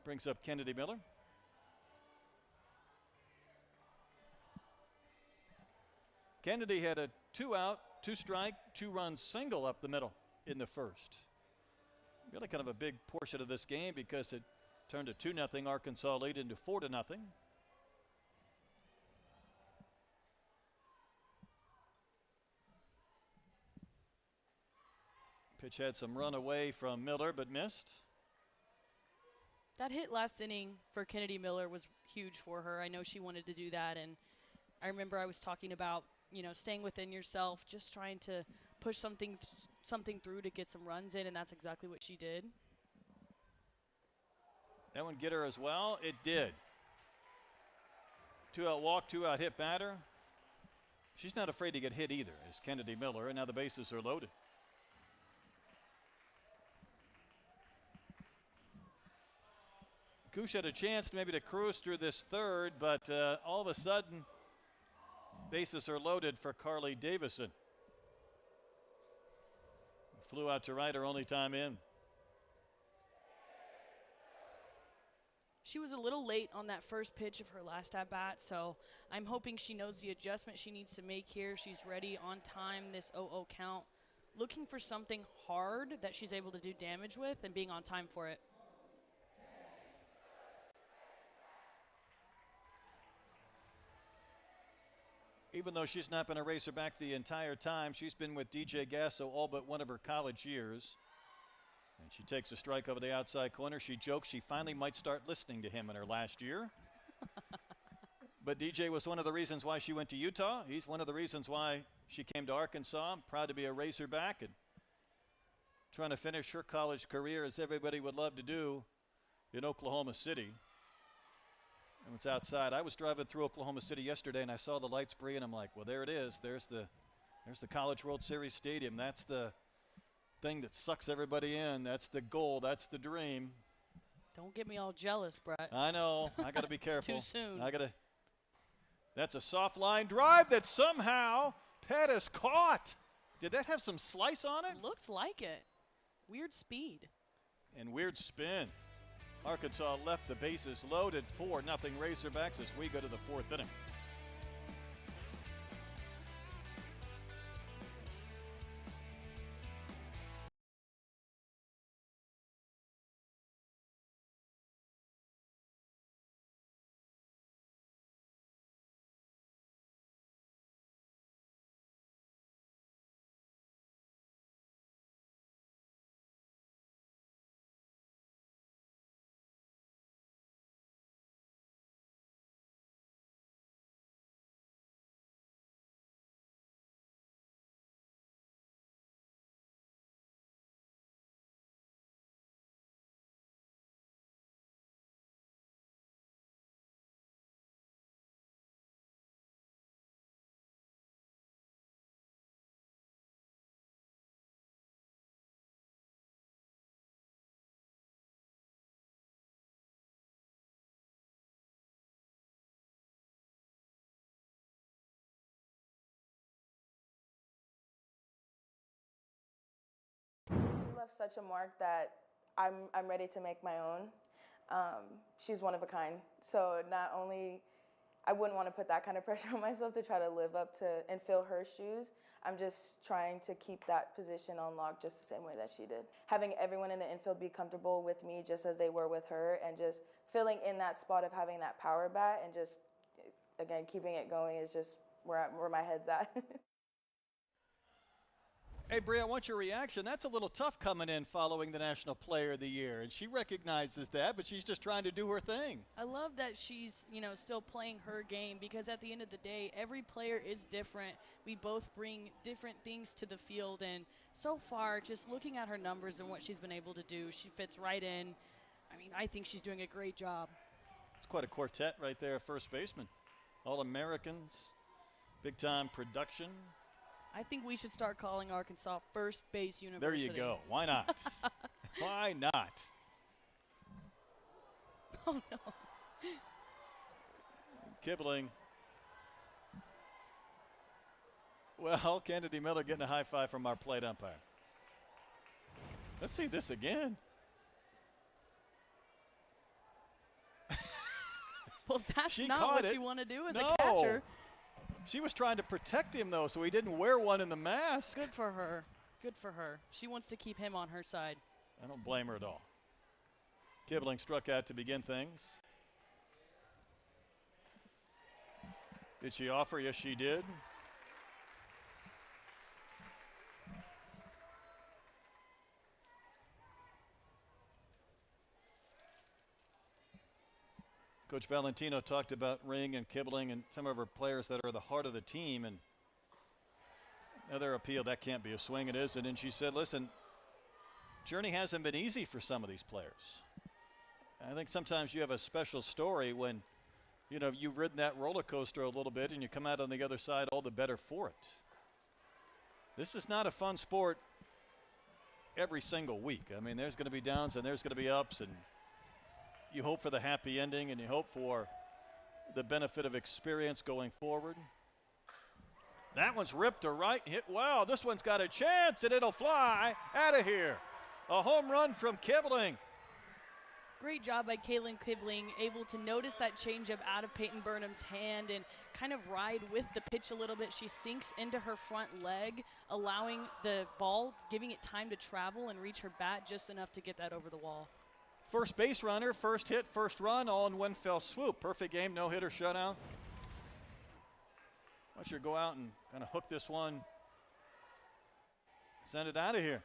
Brings up Kennedy Miller. Kennedy had a 2-out, 2-strike, 2-run single up the middle in the first. Really kind of a big portion of this game because it turned a 2-0 Arkansas lead into 4-0. Pitch had some run away from Miller, but missed. That hit last inning for Kennedy Miller was huge for her. I know she wanted to do that, and I remember I was talking about, staying within yourself, just trying to push something through to get some runs in, and that's exactly what she did. That one get her as well? It did. 2-out walk, 2-out hit batter. She's not afraid to get hit either, as Kennedy Miller, and now the bases are loaded. Kush had a chance maybe to cruise through this third, but all of a sudden, bases are loaded for Carly Davison. Flew out to right her only time in. She was a little late on that first pitch of her last at-bat, so I'm hoping she knows the adjustment she needs to make here. She's ready on time, this 0-0 count. Looking for something hard that she's able to do damage with and being on time for it. Even though she's not been a Razorback the entire time, she's been with DJ Gasso all but one of her college years. And she takes a strike over the outside corner. She jokes she finally might start listening to him in her last year. But DJ was one of the reasons why she went to Utah. He's one of the reasons why she came to Arkansas. I'm proud to be a Razorback and trying to finish her college career, as everybody would love to do, in Oklahoma City. And it's outside. I was driving through Oklahoma City yesterday, and I saw the lights spree, and I'm like, well, there it is. There's the College World Series Stadium. That's the thing that sucks everybody in. That's the goal. That's the dream. Don't get me all jealous, Brett. I know. I got to be careful. It's too soon. That's a soft line drive that somehow Pettis caught. Did that have some slice on it? Looked like it. Weird speed. And weird spin. Arkansas left the bases loaded, 4-0 Razorbacks as we go to the 4th inning. She left such a mark that I'm ready to make my own. She's one of a kind. So not only, I wouldn't want to put that kind of pressure on myself to try to live up to and fill her shoes. I'm just trying to keep that position on lock just the same way that she did. Having everyone in the infield be comfortable with me just as they were with her, and just filling in that spot of having that power bat and just, again, keeping it going is just where my head's at. Hey, Bree, I want your reaction. That's a little tough coming in following the National Player of the Year, and she recognizes that, but she's just trying to do her thing. I love that she's, still playing her game, because at the end of the day, every player is different. We both bring different things to the field, and so far, just looking at her numbers and what she's been able to do, she fits right in. I mean, I think she's doing a great job. It's quite a quartet right there, first baseman. All-Americans, big-time production. I think we should start calling Arkansas First Base University. There you go. Why not? Why not? Oh, no. Kibling. Well, Kennedy Miller getting a high five from our plate umpire. Let's see this again. Well, that's She not caught what it. you want to do as No. a catcher. She was trying to protect him, though, so he didn't wear one in the mask. Good for her. Good for her. She wants to keep him on her side. I don't blame her at all. Kibling struck out to begin things. Did she offer? Yes, she did. Coach Valentino talked about Ring and Kibling and some of her players that are the heart of the team, and another appeal, that can't be a swing, it isn't. And she said, listen, journey hasn't been easy for some of these players. I think sometimes you have a special story when, you've ridden that roller coaster a little bit and you come out on the other side all the better for it. This is not a fun sport every single week. I mean, there's going to be downs and there's going to be ups, and you hope for the happy ending and you hope for the benefit of experience going forward. That one's ripped to right. Hit. Wow, this one's got a chance, and it'll fly out of here. A home run from Kibling. Great job by Kaylin Kibling, able to notice that changeup out of Peyton Burnham's hand and kind of ride with the pitch a little bit. She sinks into her front leg, allowing the ball, giving it time to travel and reach her bat just enough to get that over the wall. First base runner, first hit, first run, all in one fell swoop. Perfect game, no hitter shutout. Why don't you go out and kind of hook this one, send it out of here.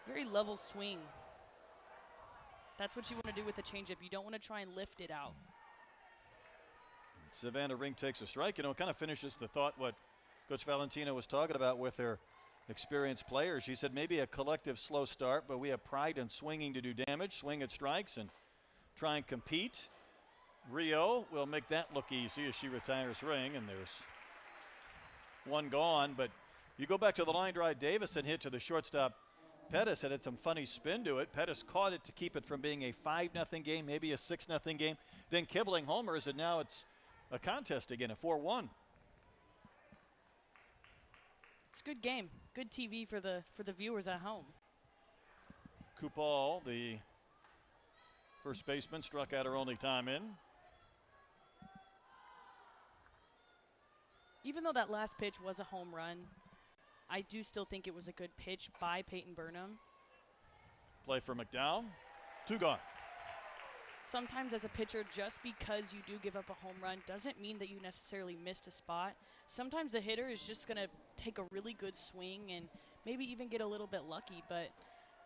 Very level swing. That's what you want to do with a changeup. You don't want to try and lift it out. Savannah Ring takes a strike. It kind of finishes the thought what Coach Valentino was talking about with her experienced players. She said maybe a collective slow start, but we have pride in swinging to do damage, swing at strikes, and try and compete. Rio will make that look easy as she retires Ring, and there's one gone. But you go back to the line drive Davison hit to the shortstop Pettis, and had some funny spin to it. Pettis caught it to keep it from being a 5-0 game, maybe a 6-0 game. Then Kibling homers, and now it's a contest again, a 4-1. It's a good game. Good TV for the viewers at home. Kupal, the first baseman, struck out her only time in. Even though that last pitch was a home run, I do still think it was a good pitch by Peyton Burnham. Play for McDowell. 2 gone. Sometimes as a pitcher, just because you do give up a home run doesn't mean that you necessarily missed a spot. Sometimes the hitter is just going to take a really good swing and maybe even get a little bit lucky, but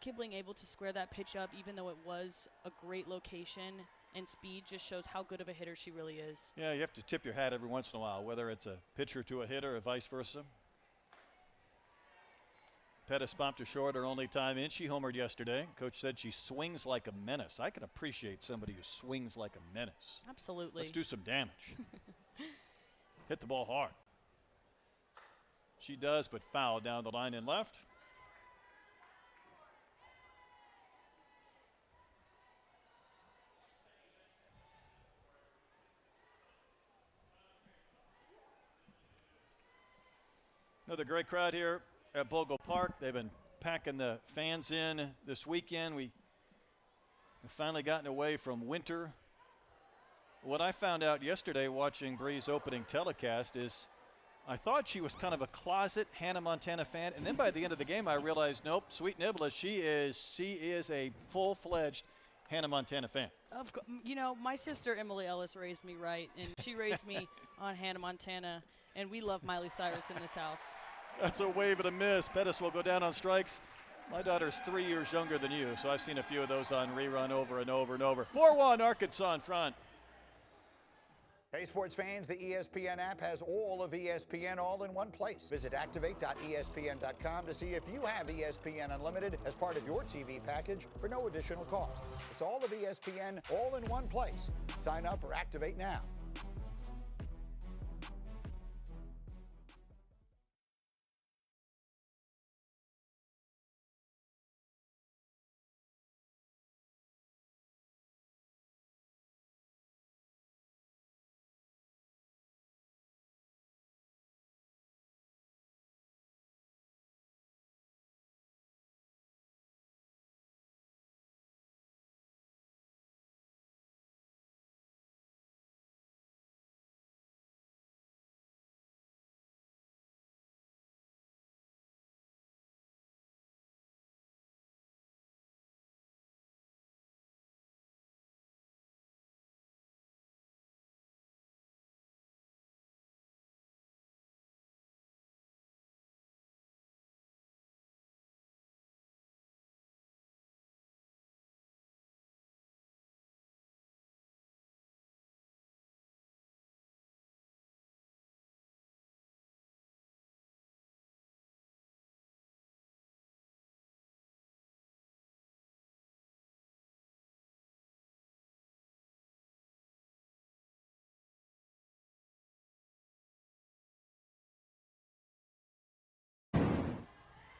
Kibling able to square that pitch up even though it was a great location and speed just shows how good of a hitter she really is. Yeah, you have to tip your hat every once in a while, whether it's a pitcher to a hitter or vice versa. Pettis popped to short her only time in. She homered yesterday. Coach said she swings like a menace. I can appreciate somebody who swings like a menace. Absolutely. Let's do some damage. Hit the ball hard. She does, but foul down the line and left. Another great crowd here at Bogle Park. They've been packing the fans in this weekend. We've finally gotten away from winter. What I found out yesterday watching Bree's opening telecast is I thought she was kind of a closet Hannah Montana fan, and then by the end of the game I realized, nope, Sweet Nibbler, she is a full-fledged Hannah Montana fan. Of course, my sister Emily Ellis raised me right, and she raised me on Hannah Montana, and we love Miley Cyrus in this house. That's a wave and a miss. Pettis will go down on strikes. My daughter's 3 years younger than you, so I've seen a few of those on rerun over and over and over. 4-1 Arkansas in front. Hey, sports fans, the ESPN app has all of ESPN all in one place. Visit activate.espn.com to see if you have ESPN Unlimited as part of your TV package for no additional cost. It's all of ESPN all in one place. Sign up or activate now.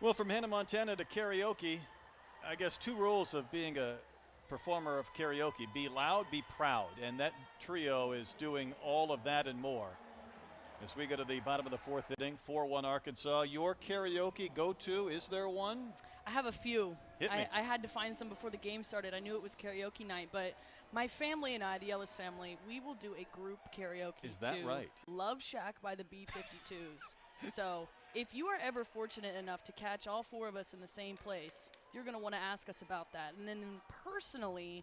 Well, from Hannah, Montana to karaoke, I guess 2 rules of being a performer of karaoke: be loud, be proud. And that trio is doing all of that and more. As we go to the bottom of the 4th inning, 4-1 Arkansas. Your karaoke go-to, is there one? I have a few. Hit me. I had to find some before the game started. I knew it was karaoke night, but my family and I, the Ellis family, we will do a group karaoke. Is that right? Love Shack by the B-52s. So if you are ever fortunate enough to catch all 4 of us in the same place, you're going to want to ask us about that. And then personally,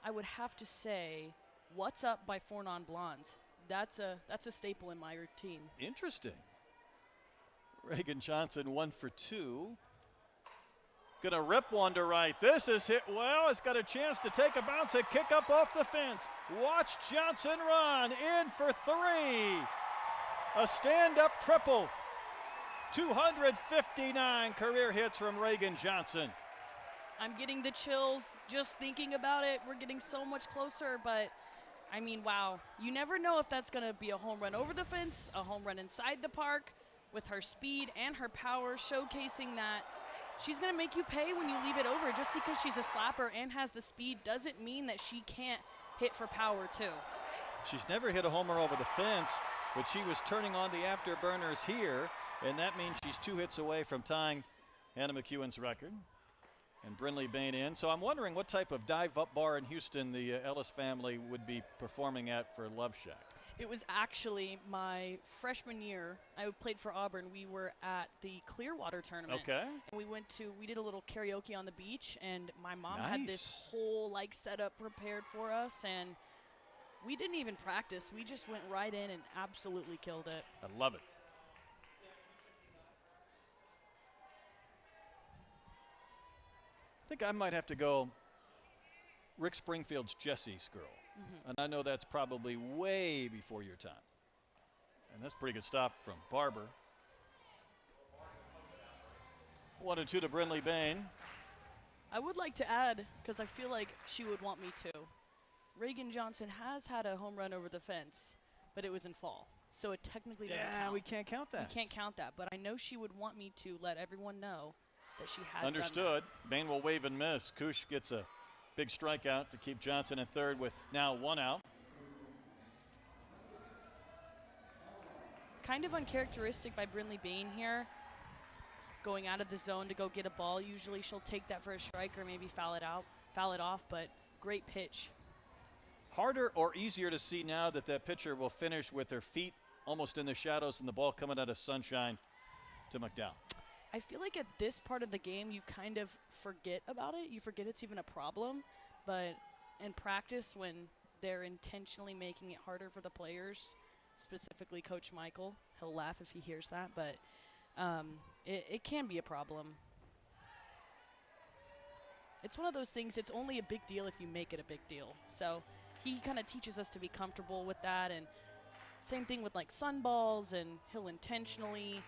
I would have to say, What's Up by Four Non Blondes. That's a staple in my routine. Interesting. Reagan Johnson 1 for 2. Gonna rip one to right. This is hit well. It's got a chance to take a bounce and kick up off the fence. Watch Johnson run in for 3. A stand-up triple. 259 career hits from Reagan Johnson. I'm getting the chills just thinking about it. We're getting so much closer, but I mean, wow. You never know if that's going to be a home run over the fence, a home run inside the park, with her speed and her power showcasing that she's going to make you pay when you leave it over. Just because she's a slapper and has the speed doesn't mean that she can't hit for power too. She's never hit a homer over the fence, but she was turning on the afterburners here, and that means she's 2 hits away from tying Hannah McEwen's record. And Brinley Bain in. So I'm wondering what type of dive-up bar in Houston the Ellis family would be performing at for Love Shack. It was actually my freshman year. I played for Auburn. We were at the Clearwater tournament. Okay. And we did a little karaoke on the beach, and my mom had this whole setup prepared for us, and we didn't even practice. We just went right in and absolutely killed it. I love it. I think I might have to go Rick Springfield's Jessie's Girl. And I know that's probably way before your time. And that's a pretty good stop from Barber. 1-2 to Brinley Bain. I would like to add, because I feel like she would want me to, Reagan Johnson has had a home run over the fence, but it was in fall. So it technically doesn't count. Yeah, we can't count that. We can't count that, but I know she would want me to let everyone know that she has Understood. Bain will wave and miss. Kush gets a big strikeout to keep Johnson in third with now 1 out. Kind of uncharacteristic by Brinley Bain here. Going out of the zone to go get a ball. Usually she'll take that for a strike or maybe foul it off, but great pitch. Harder or easier to see now that that pitcher will finish with her feet almost in the shadows and the ball coming out of sunshine to McDowell? I feel like at this part of the game, you kind of forget about it. You forget it's even a problem. But in practice, when they're intentionally making it harder for the players, specifically Coach Michael, he'll laugh if he hears that. But it can be a problem. It's one of those things, it's only a big deal if you make it a big deal. So he kind of teaches us to be comfortable with that. And same thing with like sun balls, and he'll intentionally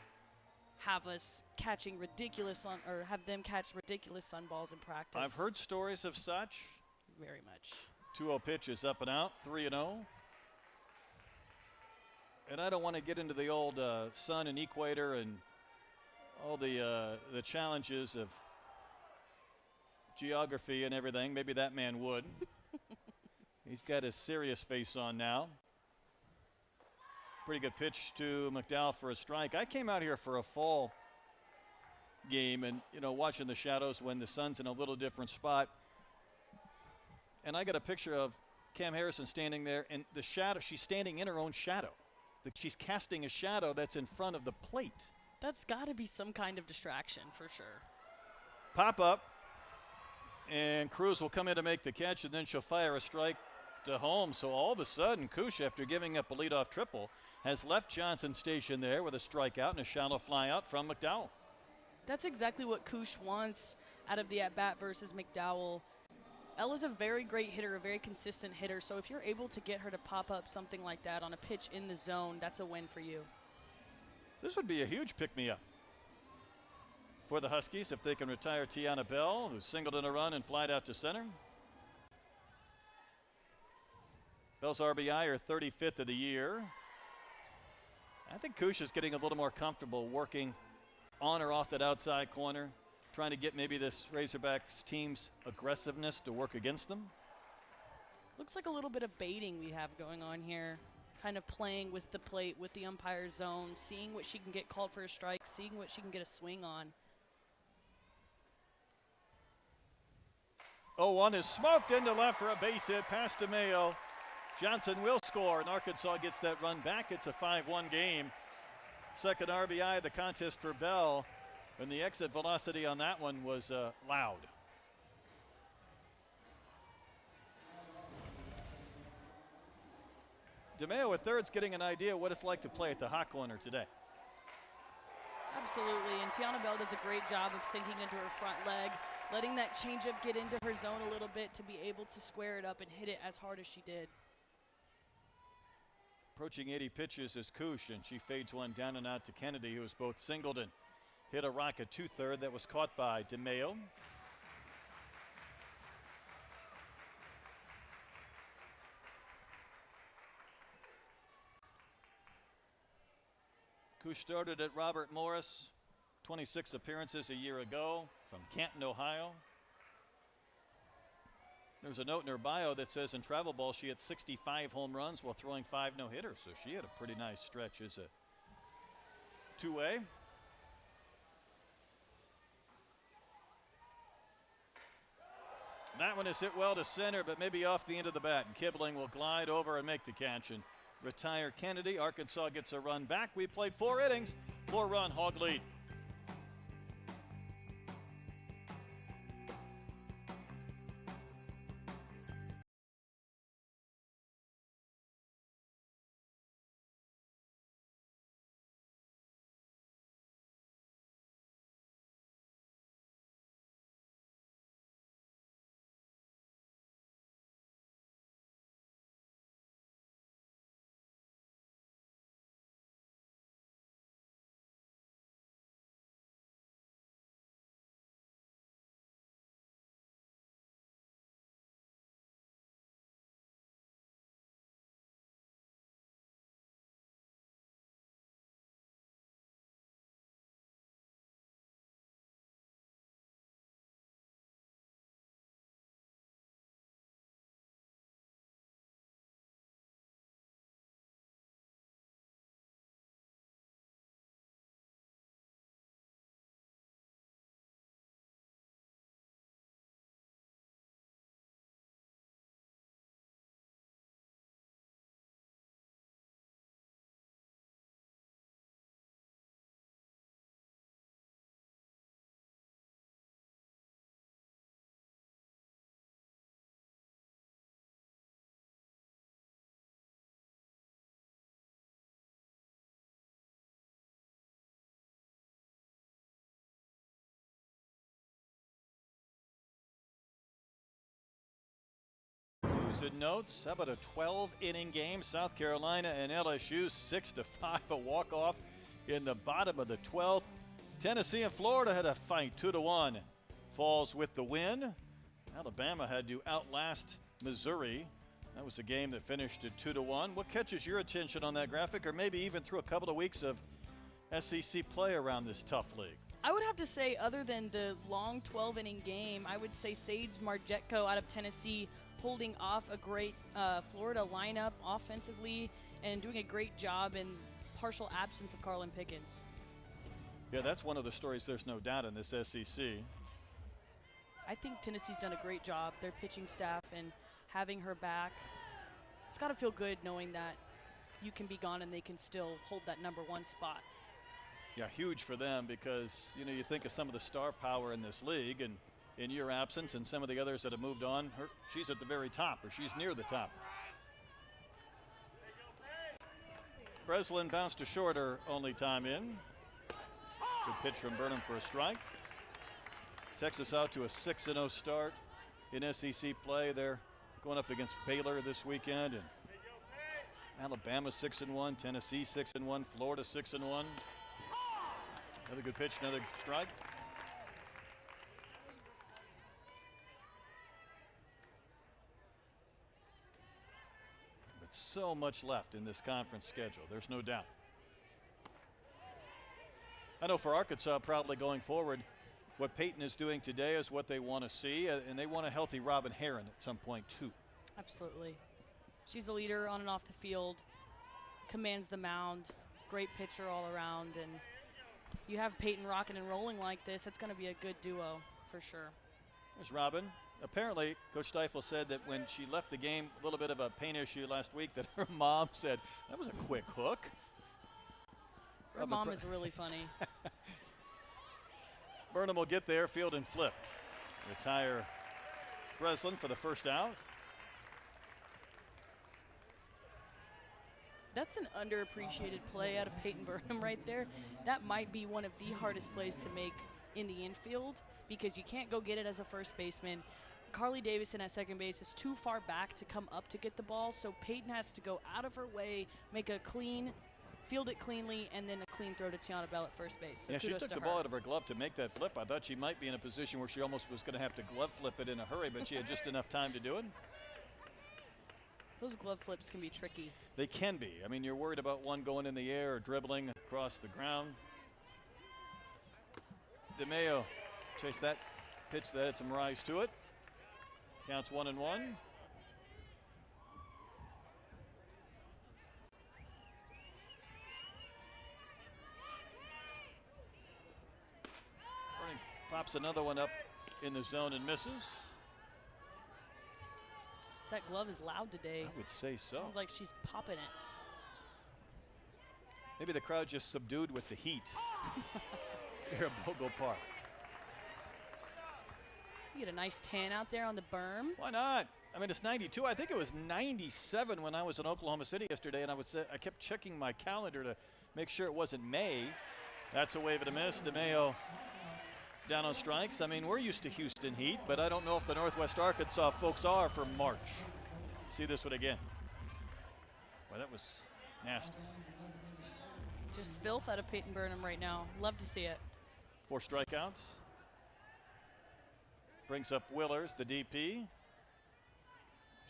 have us catching ridiculous or have them catch ridiculous sun balls in practice. I've heard stories of such. Very much. 2-0 pitch is up and out, 3-0. And I don't want to get into the old sun and equator and all the challenges of geography and everything. Maybe that man would. He's got his serious face on now. Pretty good pitch to McDowell for a strike. I came out here for a fall game and, you know, watching the shadows when the sun's in a little different spot. And I got a picture of Cam Harrison standing there, and the shadow, she's standing in her own shadow. She's casting a shadow that's in front of the plate. That's got to be some kind of distraction for sure. Pop up, and Cruz will come in to make the catch, and then she'll fire a strike to home. So all of a sudden, Kush, after giving up a leadoff triple, has left Johnson stationed there with a strikeout and a shallow fly out from McDowell. That's exactly what Kush wants out of the at-bat versus McDowell. Ella's a very great hitter, a very consistent hitter, so if you're able to get her to pop up something like that on a pitch in the zone, that's a win for you. This would be a huge pick-me-up for the Huskies if they can retire Tiana Bell, who singled in a run and flied out to center. Bell's RBI are 35th of the year. I think Kush is getting a little more comfortable working on or off that outside corner, trying to get maybe this Razorbacks team's aggressiveness to work against them. Looks like a little bit of baiting we have going on here. Kind of playing with the plate, with the umpire's zone, seeing what she can get called for a strike, seeing what she can get a swing on. 0-1 is smoked into left for a base hit past DeMayo. Johnson will score, and Arkansas gets that run back. It's a 5-1 game. Second RBI of the contest for Bell, and the exit velocity on that one was loud. DeMayo at third's getting an idea what it's like to play at the hot corner today. Absolutely, and Tiana Bell does a great job of sinking into her front leg, letting that changeup get into her zone a little bit to be able to square it up and hit it as hard as she did. Approaching 80 pitches is Kush, and she fades one down and out to Kennedy, who was both singled and hit a rocket 2-3 that was caught by DeMayo. Kush started at Robert Morris, 26 appearances a year ago from Canton, Ohio. There's a note in her bio that says in travel ball she had 65 home runs while throwing 5 no-hitters, so she had a pretty nice stretch as a two-way. That one is hit well to center, but maybe off the end of the bat, and Kibling will glide over and make the catch and retire Kennedy. Arkansas gets a run back. We played 4 innings, 4-run Hog lead. scores and notes. How about a 12-inning game? South Carolina and LSU 6-5, a walk-off in the bottom of the 12th. Tennessee and Florida had a fight 2-1. Falls with the win. Alabama had to outlast Missouri. That was a game that finished at 2-1. What catches your attention on that graphic, or maybe even through a couple of weeks of SEC play around this tough league? I would have to say, other than the long 12-inning game, I would say Sage Marjetko out of Tennessee holding off a great Florida lineup offensively and doing a great job in partial absence of Carlin Pickens. Yeah, that's one of the stories, there's no doubt, in this SEC. I think Tennessee's done a great job, their pitching staff, and having her back. It's got to feel good knowing that you can be gone and they can still hold that #1 spot. Yeah, huge for them because, you know, you think of some of the star power in this league, and in your absence and some of the others that have moved on, she's at the very top, or she's near the top. Breslin bounced to shorter, only time in. Good pitch from Burnham for a strike. Texas out to a 6-0 start in SEC play. They're going up against Baylor this weekend, and Alabama 6-1, Tennessee 6-1, Florida 6-1. Another good pitch, another strike. But so much left in this conference schedule, there's no doubt. I know for Arkansas, probably going forward, what Peyton is doing today is what they want to see, and they want a healthy Robin Herron at some point too. Absolutely. She's a leader on and off the field, commands the mound, great pitcher all around, and you have Peyton rocking and rolling like this, it's going to be a good duo for sure. There's Robin. Apparently, Coach Steifel said that when she left the game, a little bit of a pain issue last week, that her mom said, that was a quick hook. Her mom is really funny. Burnham will get there, field and flip. Retire Breslin for the first out. That's an underappreciated play out of Peyton Burnham right there. That might be one of the hardest plays to make in the infield because you can't go get it as a first baseman. Carly Davison at second base is too far back to come up to get the ball, so Peyton has to go out of her way, make a clean, field it cleanly, and then a clean throw to Tiana Bell at first base. So yeah, she took the ball out of her glove to make that flip. I thought she might be in a position where she almost was going to have to glove flip it in a hurry, but she had just enough time to do it. Those glove flips can be tricky. They can be. I mean, you're worried about one going in the air or dribbling across the ground. DeMeo chased that pitch that had some rise to it. Counts 1-1. Pops another one up in the zone and misses. That glove is loud today. I would say so. Sounds like she's popping it. Maybe the crowd just subdued with the heat here at Bogle Park. You get a nice tan out there on the berm. Why not? I mean, it's 92. I think it was 97 when I was in Oklahoma City yesterday, and I kept checking my calendar to make sure it wasn't May. That's a wave and a miss. DeMeo down on strikes. I mean, we're used to Houston heat, but I don't know if the Northwest Arkansas folks are for March. See this one again. Boy, that was nasty. Just filth out of Peyton Burnham right now. Love to see it. 4 strikeouts. Brings up Willers, the DP.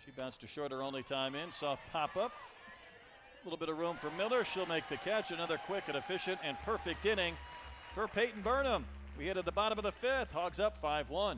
She bounced to shorter, only time in. Soft pop-up. A little bit of room for Miller. She'll make the catch. Another quick and efficient and perfect inning for Peyton Burnham. We hit at the bottom of the 5th. Hogs up 5-1.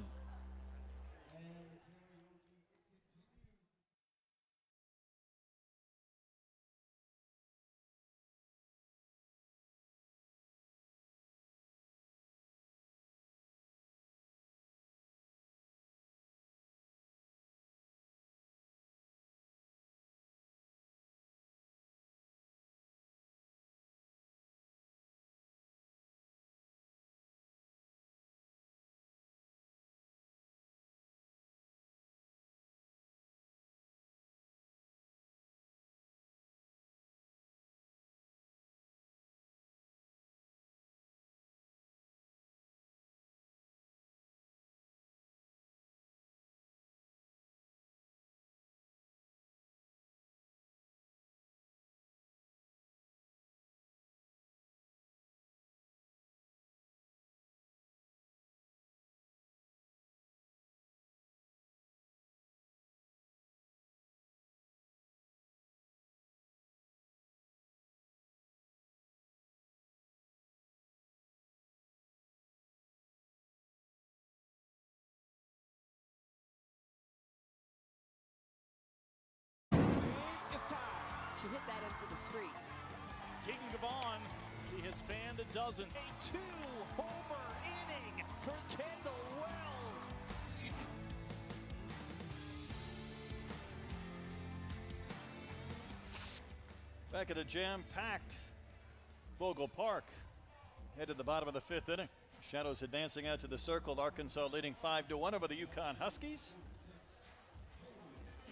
street. Taking Devon, he has fanned a dozen. A two-homer inning for Kendall Wells. Back at a jam-packed Bogle Park. Head to the bottom of the 5th inning. Shadows advancing out to the circle. Arkansas leading 5-1 over the UConn Huskies.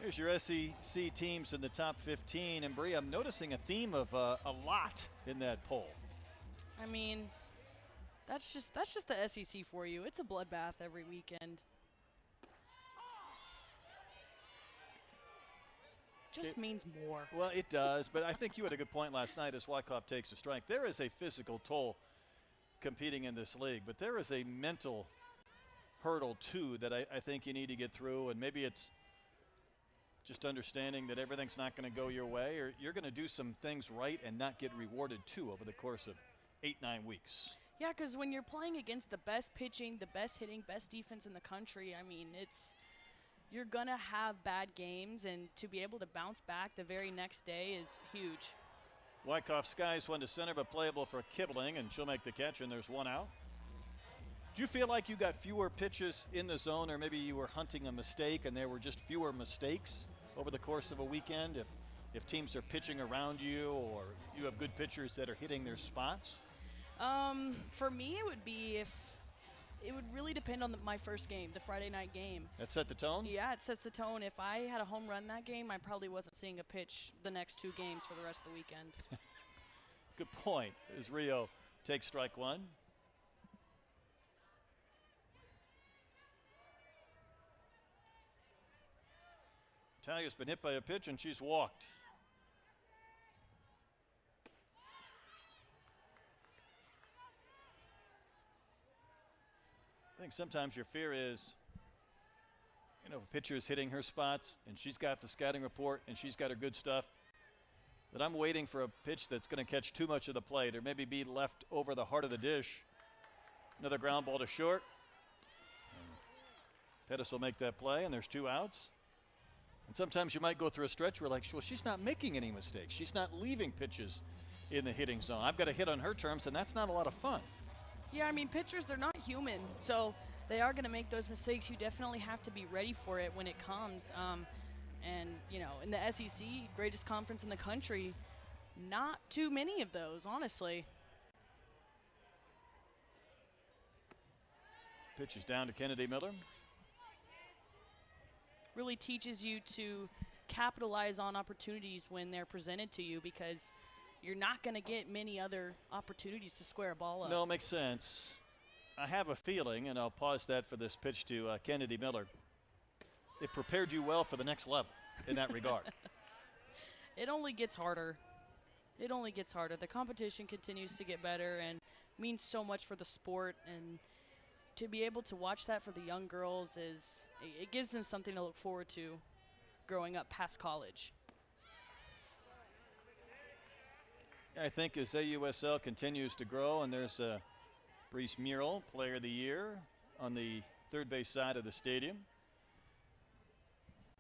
Here's your SEC teams in the top 15. And Bree, I'm noticing a theme of a lot in that poll. I mean, that's just the SEC for you. It's a bloodbath every weekend. Just means more. Well, it does, but I think you had a good point last night as Wyckoff takes a strike. There is a physical toll competing in this league, but there is a mental hurdle too that I think you need to get through, and maybe it's just understanding that everything's not going to go your way, or you're going to do some things right and not get rewarded too over the course of 8-9 weeks. Yeah, because when you're playing against the best pitching, the best hitting, best defense in the country, I mean, you're going to have bad games, and to be able to bounce back the very next day is huge. Wyckoff skies one to center, but playable for Kibling, and she'll make the catch, and there's one out. Do you feel like you got fewer pitches in the zone, or maybe you were hunting a mistake and there were just fewer mistakes over the course of a weekend if teams are pitching around you or you have good pitchers that are hitting their spots? For me, it would really depend on my first game, the Friday night game. That set the tone? Yeah, it sets the tone. If I had a home run that game, I probably wasn't seeing a pitch the next 2 games for the rest of the weekend. Good point as Rio takes strike one. Talia's been hit by a pitch and she's walked. I think sometimes your fear is, if a pitcher is hitting her spots and she's got the scouting report and she's got her good stuff, that I'm waiting for a pitch that's going to catch too much of the plate or maybe be left over the heart of the dish. Another ground ball to short. Pettis will make that play, and there's 2 outs. And sometimes you might go through a stretch where well, she's not making any mistakes. She's not leaving pitches in the hitting zone. I've got to hit on her terms, and that's not a lot of fun. Yeah, I mean, pitchers, they're not human, so they are going to make those mistakes. You definitely have to be ready for it when it comes. And, in the SEC, greatest conference in the country, not too many of those, honestly. Pitch is down to Kennedy Miller. Really teaches you to capitalize on opportunities when they're presented to you, because you're not going to get many other opportunities to square a ball up. No, it makes sense. I have a feeling, and I'll pause that for this pitch to Kennedy Miller, it prepared you well for the next level in that regard. It only gets harder. It only gets harder. The competition continues to get better and means so much for the sport, and to be able to watch that for the young girls it gives them something to look forward to growing up past college. I think as AUSL continues to grow, and there's Brees Murrell, Player of the Year, on the third base side of the stadium.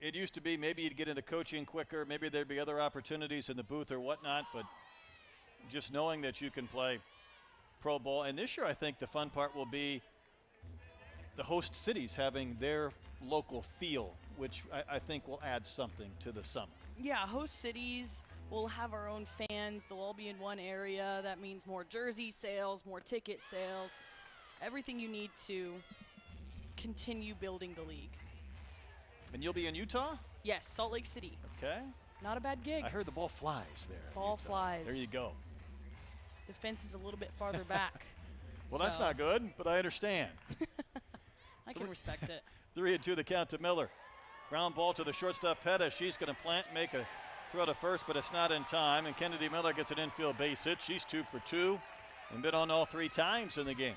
It used to be maybe you'd get into coaching quicker, maybe there'd be other opportunities in the booth or whatnot, but just knowing that you can play pro ball. And this year I think the fun part will be the host cities having their local feel, which I think will add something to the summer. Yeah, host cities will have our own fans. They'll all be in one area. That means more jersey sales, more ticket sales, everything you need to continue building the league. And you'll be in Utah? Yes, Salt Lake City. Okay. Not a bad gig. I heard the ball flies there. Ball flies. There you go. The fence is a little bit farther back. Well, that's not good, but I understand. I can respect it. 3-2 the count to Miller. Ground ball to the shortstop Pettis. She's going to plant, make a throw to first, but it's not in time. And Kennedy Miller gets an infield base hit. She's 2 for 2 and been on all 3 times in the game.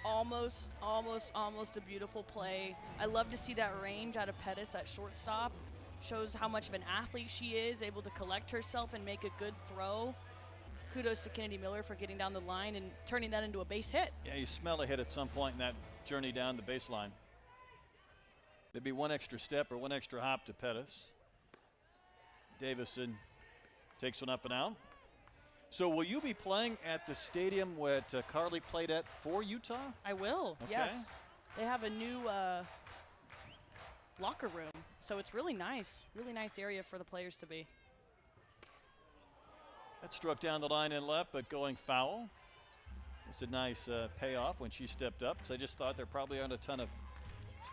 Almost a beautiful play. I love to see that range out of Pettis at shortstop. Shows how much of an athlete she is, able to collect herself and make a good throw. Kudos to Kennedy Miller for getting down the line and turning that into a base hit. Yeah, you smell a hit at some point in that journey down the baseline. Maybe one extra step or one extra hop to Pettis. Davison Takes one up and out. So will you be playing at the stadium that Carly played at for Utah? I will, okay. Yes. They have a new locker room, so it's really nice area for the players to be. That struck down the line and left, but going foul. It's a nice payoff when she stepped up, because I just thought there probably aren't a ton of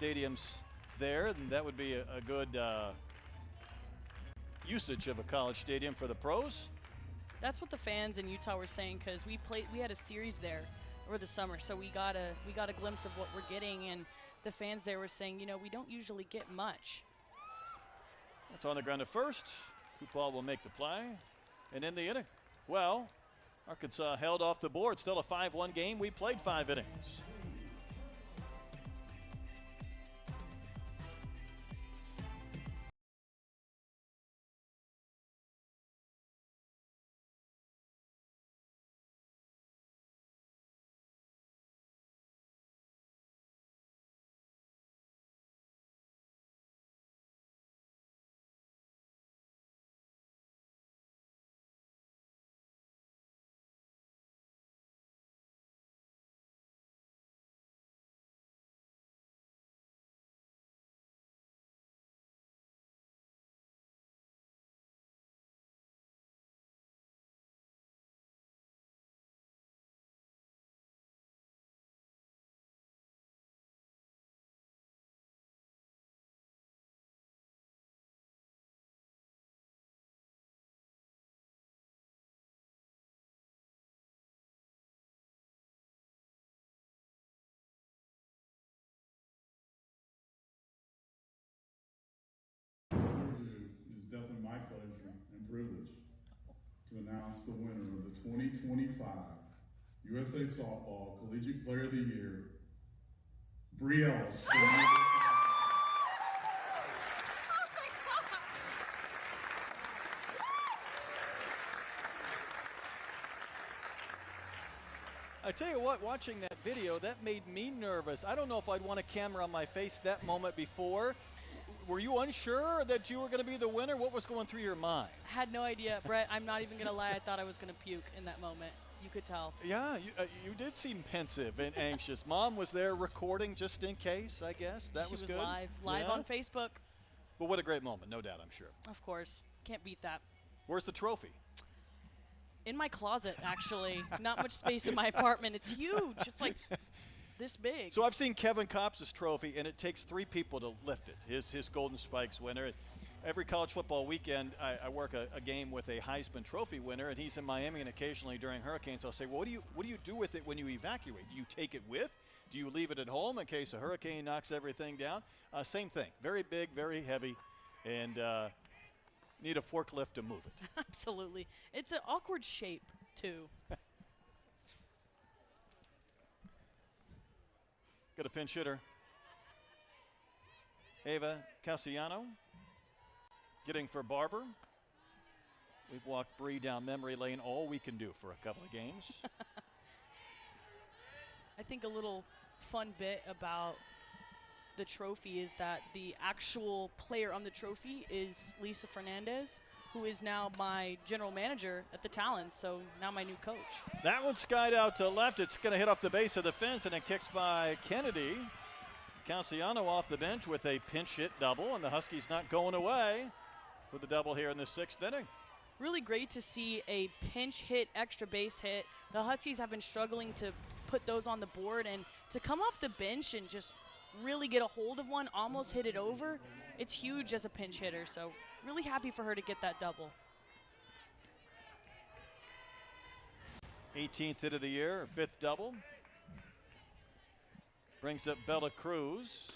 stadiums there, and that would be a good usage of a college stadium for the pros. That's what the fans in Utah were saying, because we had a series there over the summer, so we got a glimpse of what we're getting, and the fans there were saying, you know, we don't usually get much. That's on the ground at first. Coupal will make the play, and in the inning, well, Arkansas held off the board. Still a 5-1 game. We played 5 innings. It is definitely my pleasure and privilege to announce the winner of the 2025 USA Softball Collegiate Player of the Year, Bree Ellis. I tell you what, watching that video, that made me nervous. I don't know if I'd want a camera on my face that moment before. Were you unsure that you were going to be the winner? What was going through your mind? I had no idea, Brett. I'm not even going to lie. I thought I was going to puke in that moment. You could tell. Yeah, you did seem pensive and anxious. Mom was there recording just in case, I guess. That was good. She was live yeah. on Facebook. But what a great moment, no doubt, I'm sure. Of course. Can't beat that. Where's the trophy? In my closet, actually. Not much space in my apartment. It's huge. It's like this big. So I've seen Kevin Kopp's trophy, and it takes 3 people to lift it. His Golden Spikes winner. Every college football weekend, I work a game with a Heisman Trophy winner, and he's in Miami, and occasionally during hurricanes, I'll say, well, what do you do with it when you evacuate? Do you take it with? Do you leave it at home in case a hurricane knocks everything down? Same thing. Very big, very heavy, and need a forklift to move it. Absolutely. It's an awkward shape, too. Got a pinch hitter. Ava Cassiano getting for Barber. We've walked Bree down memory lane all we can do for a couple of games. I think a little fun bit about the trophy is that the actual player on the trophy is Lisa Fernandez, who is now my general manager at the Talons, so now my new coach. That one skied out to left. It's going to hit off the base of the fence, and it kicks by Kennedy. Cassiano off the bench with a pinch hit double, and the Huskies not going away with the double here in the 6th inning. Really great to see a pinch hit, extra base hit. The Huskies have been struggling to put those on the board, and to come off the bench and just really get a hold of one, almost hit it over, it's huge as a pinch hitter, so really happy for her to get that double. 18th hit of the year, 5th double. Brings up Bella Cruz.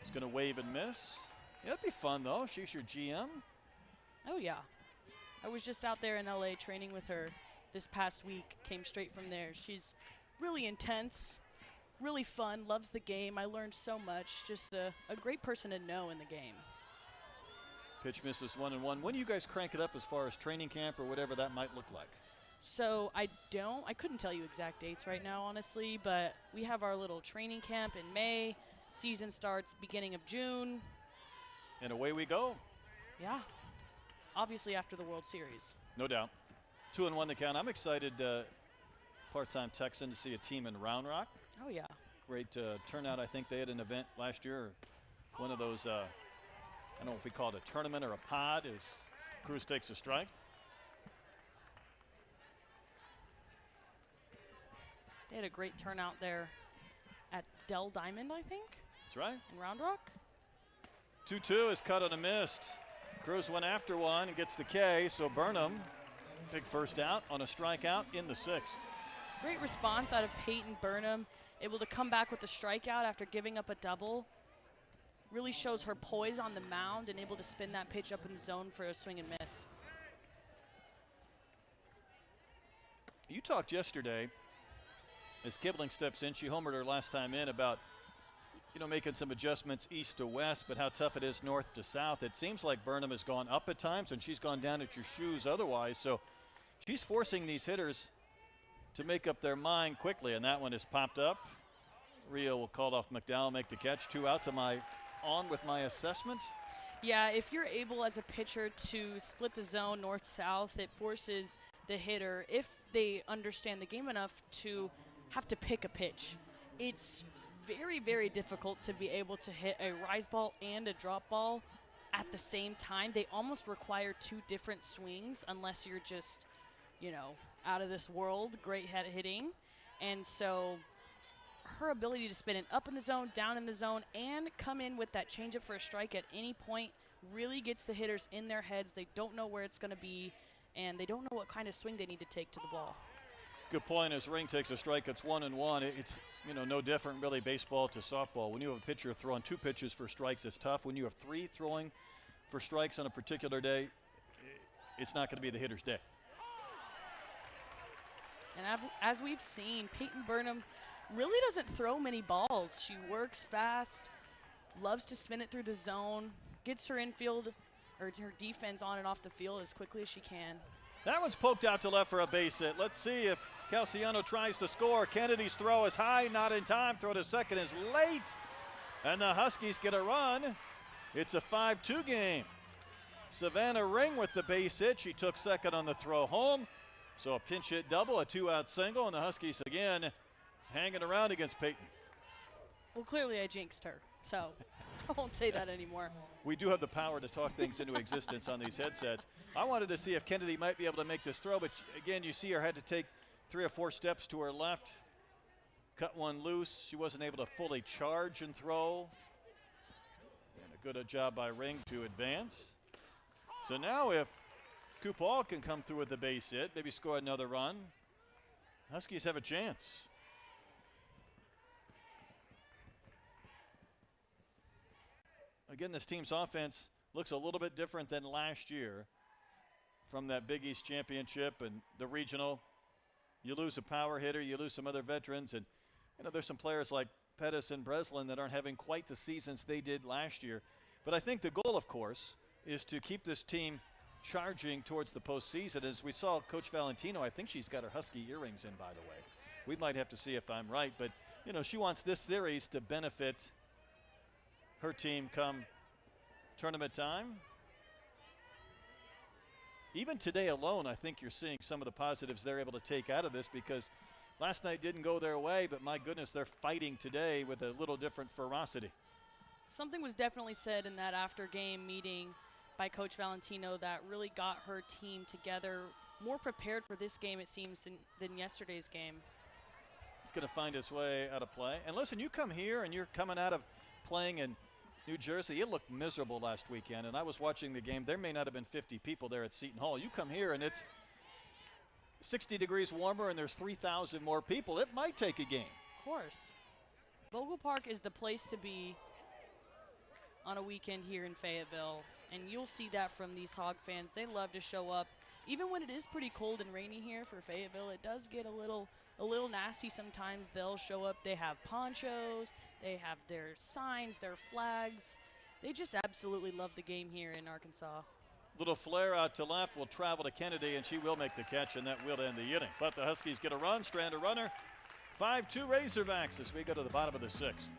He's going to wave and miss. Yeah, that'd be fun, though. She's your GM. Oh, yeah. I was just out there in LA training with her this past week. Came straight from there. She's really intense, really fun, loves the game. I learned so much. Just a great person to know in the game. Pitch misses 1-1. When do you guys crank it up as far as training camp or whatever that might look like? So I couldn't tell you exact dates right now, honestly, but we have our little training camp in May. Season starts beginning of June. And away we go. Yeah. obviously after the World Series. No doubt. 2-1 the count. I'm excited, part-time Texan, to see a team in Round Rock. Oh, yeah. Great turnout. I think they had an event last year, or one of those, I don't know if we call it a tournament or a pod, as Cruz takes a strike. They had a great turnout there at Dell Diamond, I think. That's right. In Round Rock. 2-2 is cut on a missed. Cruz went after one and gets the K, so Burnham, big first out on a strikeout in the 6th. Great response out of Peyton Burnham, able to come back with a strikeout after giving up a double. Really shows her poise on the mound and able to spin that pitch up in the zone for a swing and miss. You talked yesterday, as Kibling steps in, she homered her last time in, about making some adjustments east to west, but how tough it is north to south. It seems like Burnham has gone up at times and she's gone down at your shoes otherwise. So she's forcing these hitters to make up their mind quickly, and that one is popped up. Rio will call off McDowell, make the catch. 2 outs. Am I on with my assessment? Yeah, if you're able as a pitcher to split the zone north-south, it forces the hitter, if they understand the game enough, to have to pick a pitch. It's very, very difficult to be able to hit a rise ball and a drop ball at the same time. They almost require 2 different swings unless you're just, out of this world, great head hitting. And so her ability to spin it up in the zone, down in the zone, and come in with that changeup for a strike at any point really gets the hitters in their heads. They don't know where it's going to be, and they don't know what kind of swing they need to take to the ball. Good point. As Ring takes a strike, it's 1-1. It's no different really baseball to softball. When you have a pitcher throwing 2 pitches for strikes, it's tough. When you have 3 throwing for strikes on a particular day, it's not going to be the hitter's day. And as we've seen, Peyton Burnham really doesn't throw many balls. She works fast, loves to spin it through the zone, gets her infield or her defense on and off the field as quickly as she can. That one's poked out to left for a base hit. Let's see if Calciano tries to score. Kennedy's throw is high, not in time. Throw to second is late. And the Huskies get a run. It's a 5-2 game. Savannah Ring with the base hit. She took second on the throw home. So a pinch hit double, a 2-out single, and the Huskies again hanging around against Peyton. Well, clearly I jinxed her, so I won't say that anymore. We do have the power to talk things into existence on these headsets. I wanted to see if Kennedy might be able to make this throw, but again, you see her had to take 3 or 4 steps to her left, cut one loose. She wasn't able to fully charge and throw. And a good job by Ring to advance. So now if Kupal can come through with the base hit, maybe score another run, Huskies have a chance. Again, this team's offense looks a little bit different than last year from that Big East championship and the regional. You lose a power hitter, you lose some other veterans, and there's some players like Pettis and Breslin that aren't having quite the seasons they did last year. But I think the goal, of course, is to keep this team charging towards the postseason. As we saw Coach Valentino, I think she's got her Husky earrings in, by the way. We might have to see if I'm right, but she wants this series to benefit her team come tournament time. Even today alone, I think you're seeing some of the positives they're able to take out of this, because last night didn't go their way, but my goodness, they're fighting today with a little different ferocity. Something was definitely said in that after-game meeting by Coach Valentino that really got her team together, more prepared for this game, it seems, than yesterday's game. It's going to find its way out of play. And listen, you come here and you're coming out of playing in New Jersey. It looked miserable last weekend, and I was watching the game. There may not have been 50 people there at Seton Hall. You come here and it's 60 degrees warmer and there's 3,000 more people. It might take a game. Of course. Bogle Park is the place to be on a weekend here in Fayetteville, and you'll see that from these Hog fans. They love to show up. Even when it is pretty cold and rainy here for Fayetteville, it does get a little nasty sometimes. They'll show up. They have ponchos. They have their signs, their flags. They just absolutely love the game here in Arkansas. Little flare out to left will travel to Kennedy, and she will make the catch, and that will end the inning. But the Huskies get a run, strand a runner. 5-2 Razorbacks as we go to the bottom of the 6th.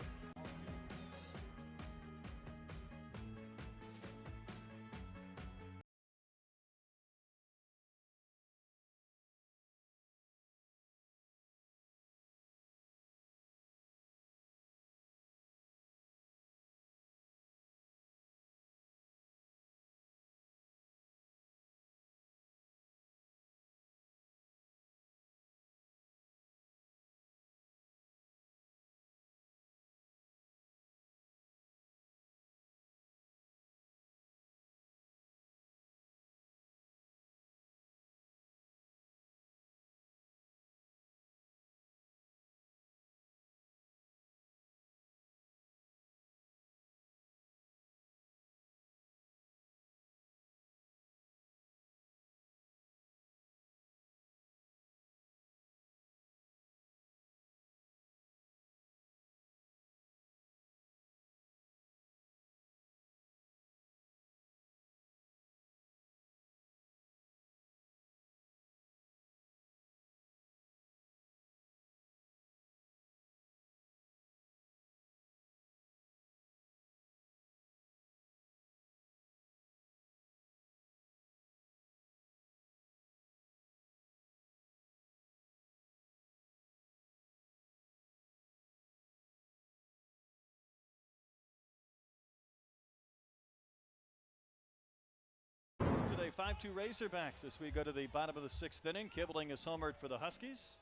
5-2 Razorbacks as we go to the bottom of the 6th inning. Kibling is homered for the Huskies.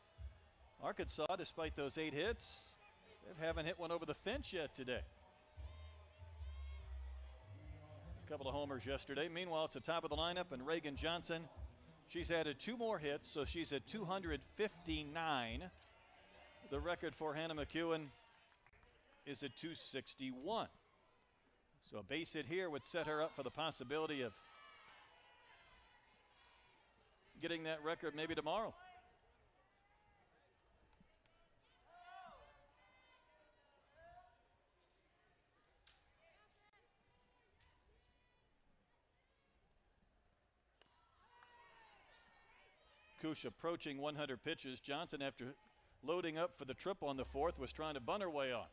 Arkansas, despite those 8 hits, they haven't hit one over the fence yet today. A couple of homers yesterday. Meanwhile, it's the top of the lineup, and Reagan Johnson, she's added 2 more hits, so she's at 259. The record for Hannah McEwen is at 261. So a base hit here would set her up for the possibility of getting that record maybe tomorrow. Kush approaching 100 pitches. Johnson, after loading up for the triple on the 4th, was trying to bunt her way on.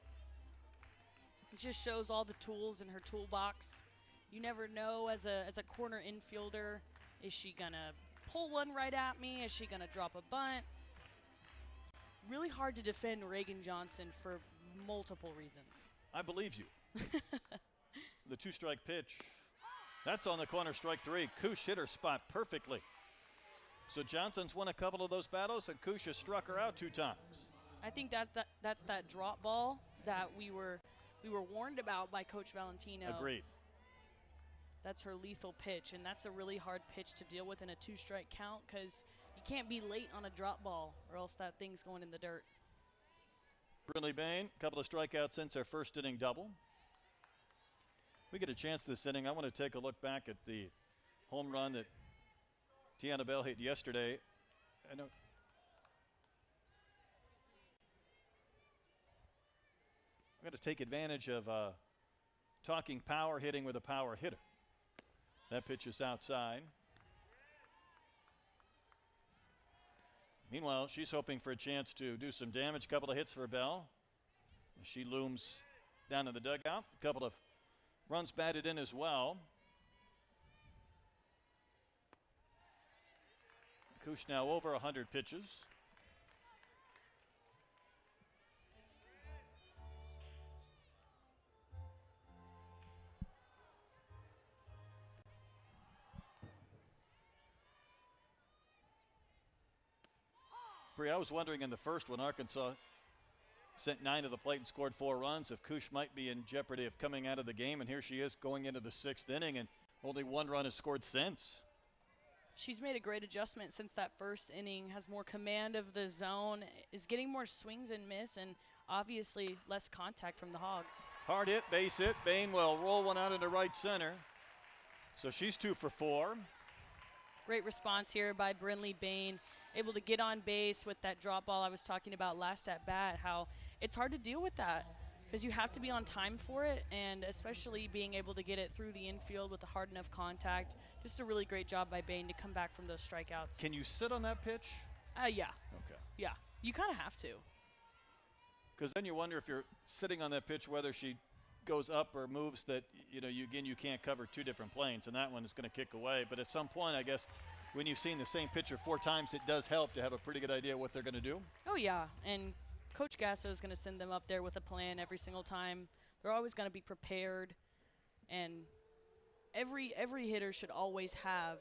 It just shows all the tools in her toolbox. You never know as a corner infielder, is she gonna pull one right at me? Is she gonna drop a bunt? Really hard to defend Reagan Johnson for multiple reasons. I believe you. The 2-strike pitch. That's on the corner, strike 3. Kush hit her spot perfectly. So Johnson's won a couple of those battles, and Kush has struck her out 2 times. I think that's that drop ball that we were warned about by Coach Valentino. Agreed. That's her lethal pitch, and that's a really hard pitch to deal with in a 2-strike count because you can't be late on a drop ball or else that thing's going in the dirt. Brinley Bain, a couple of strikeouts since her first inning double. We get a chance this inning. I want to take a look back at the home run that Tiana Bell hit yesterday. I know I'm going to take advantage of talking power hitting with a power hitter. That pitch is outside. Meanwhile, she's hoping for a chance to do some damage. Couple of hits for Bell. She looms down in the dugout. A couple of runs batted in as well. Kush now over 100 pitches. Bree, I was wondering in the first one, Arkansas sent 9 to the plate and scored 4 runs, if Kush might be in jeopardy of coming out of the game, and here she is going into the 6th inning, and only 1 run has scored since. She's made a great adjustment since that first inning, has more command of the zone, is getting more swings and miss, and obviously less contact from the Hogs. Hard hit, base hit. Bain will roll one out into right center. So she's 2 for 4. Great response here by Brinley Bain, able to get on base with that drop ball I was talking about last at bat, how it's hard to deal with that because you have to be on time for it, and especially being able to get it through the infield with a hard enough contact. Just a really great job by Bain to come back from those strikeouts. Can you sit on that pitch? Yeah. Okay. Yeah, you kind of have to. Because then you wonder if you're sitting on that pitch whether she goes up or moves, that you can't cover 2 different planes, and that one is going to kick away. But at some point, I guess, when you've seen the same pitcher 4 times, it does help to have a pretty good idea what they're going to do. Oh yeah, and Coach Gasso is going to send them up there with a plan every single time. They're always going to be prepared, and every hitter should always have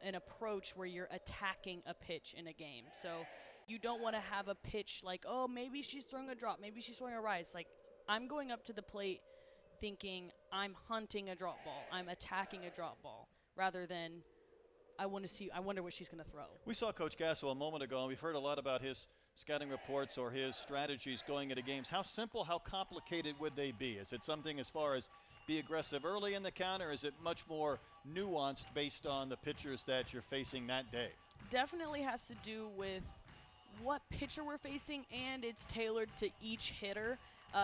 an approach where you're attacking a pitch in a game. So you don't want to have a pitch like, oh, maybe she's throwing a drop, maybe she's throwing a rise. Like, I'm going up to the plate thinking I'm hunting a drop ball, I'm attacking a drop ball, rather than I wonder what she's going to throw. We saw Coach Gasso a moment ago, and we've heard a lot about his scouting reports or his strategies going into games. How simple, how complicated would they be? Is it something as far as be aggressive early in the count, or is it much more nuanced based on the pitchers that you're facing that day? Definitely has to do with what pitcher we're facing, and it's tailored to each hitter.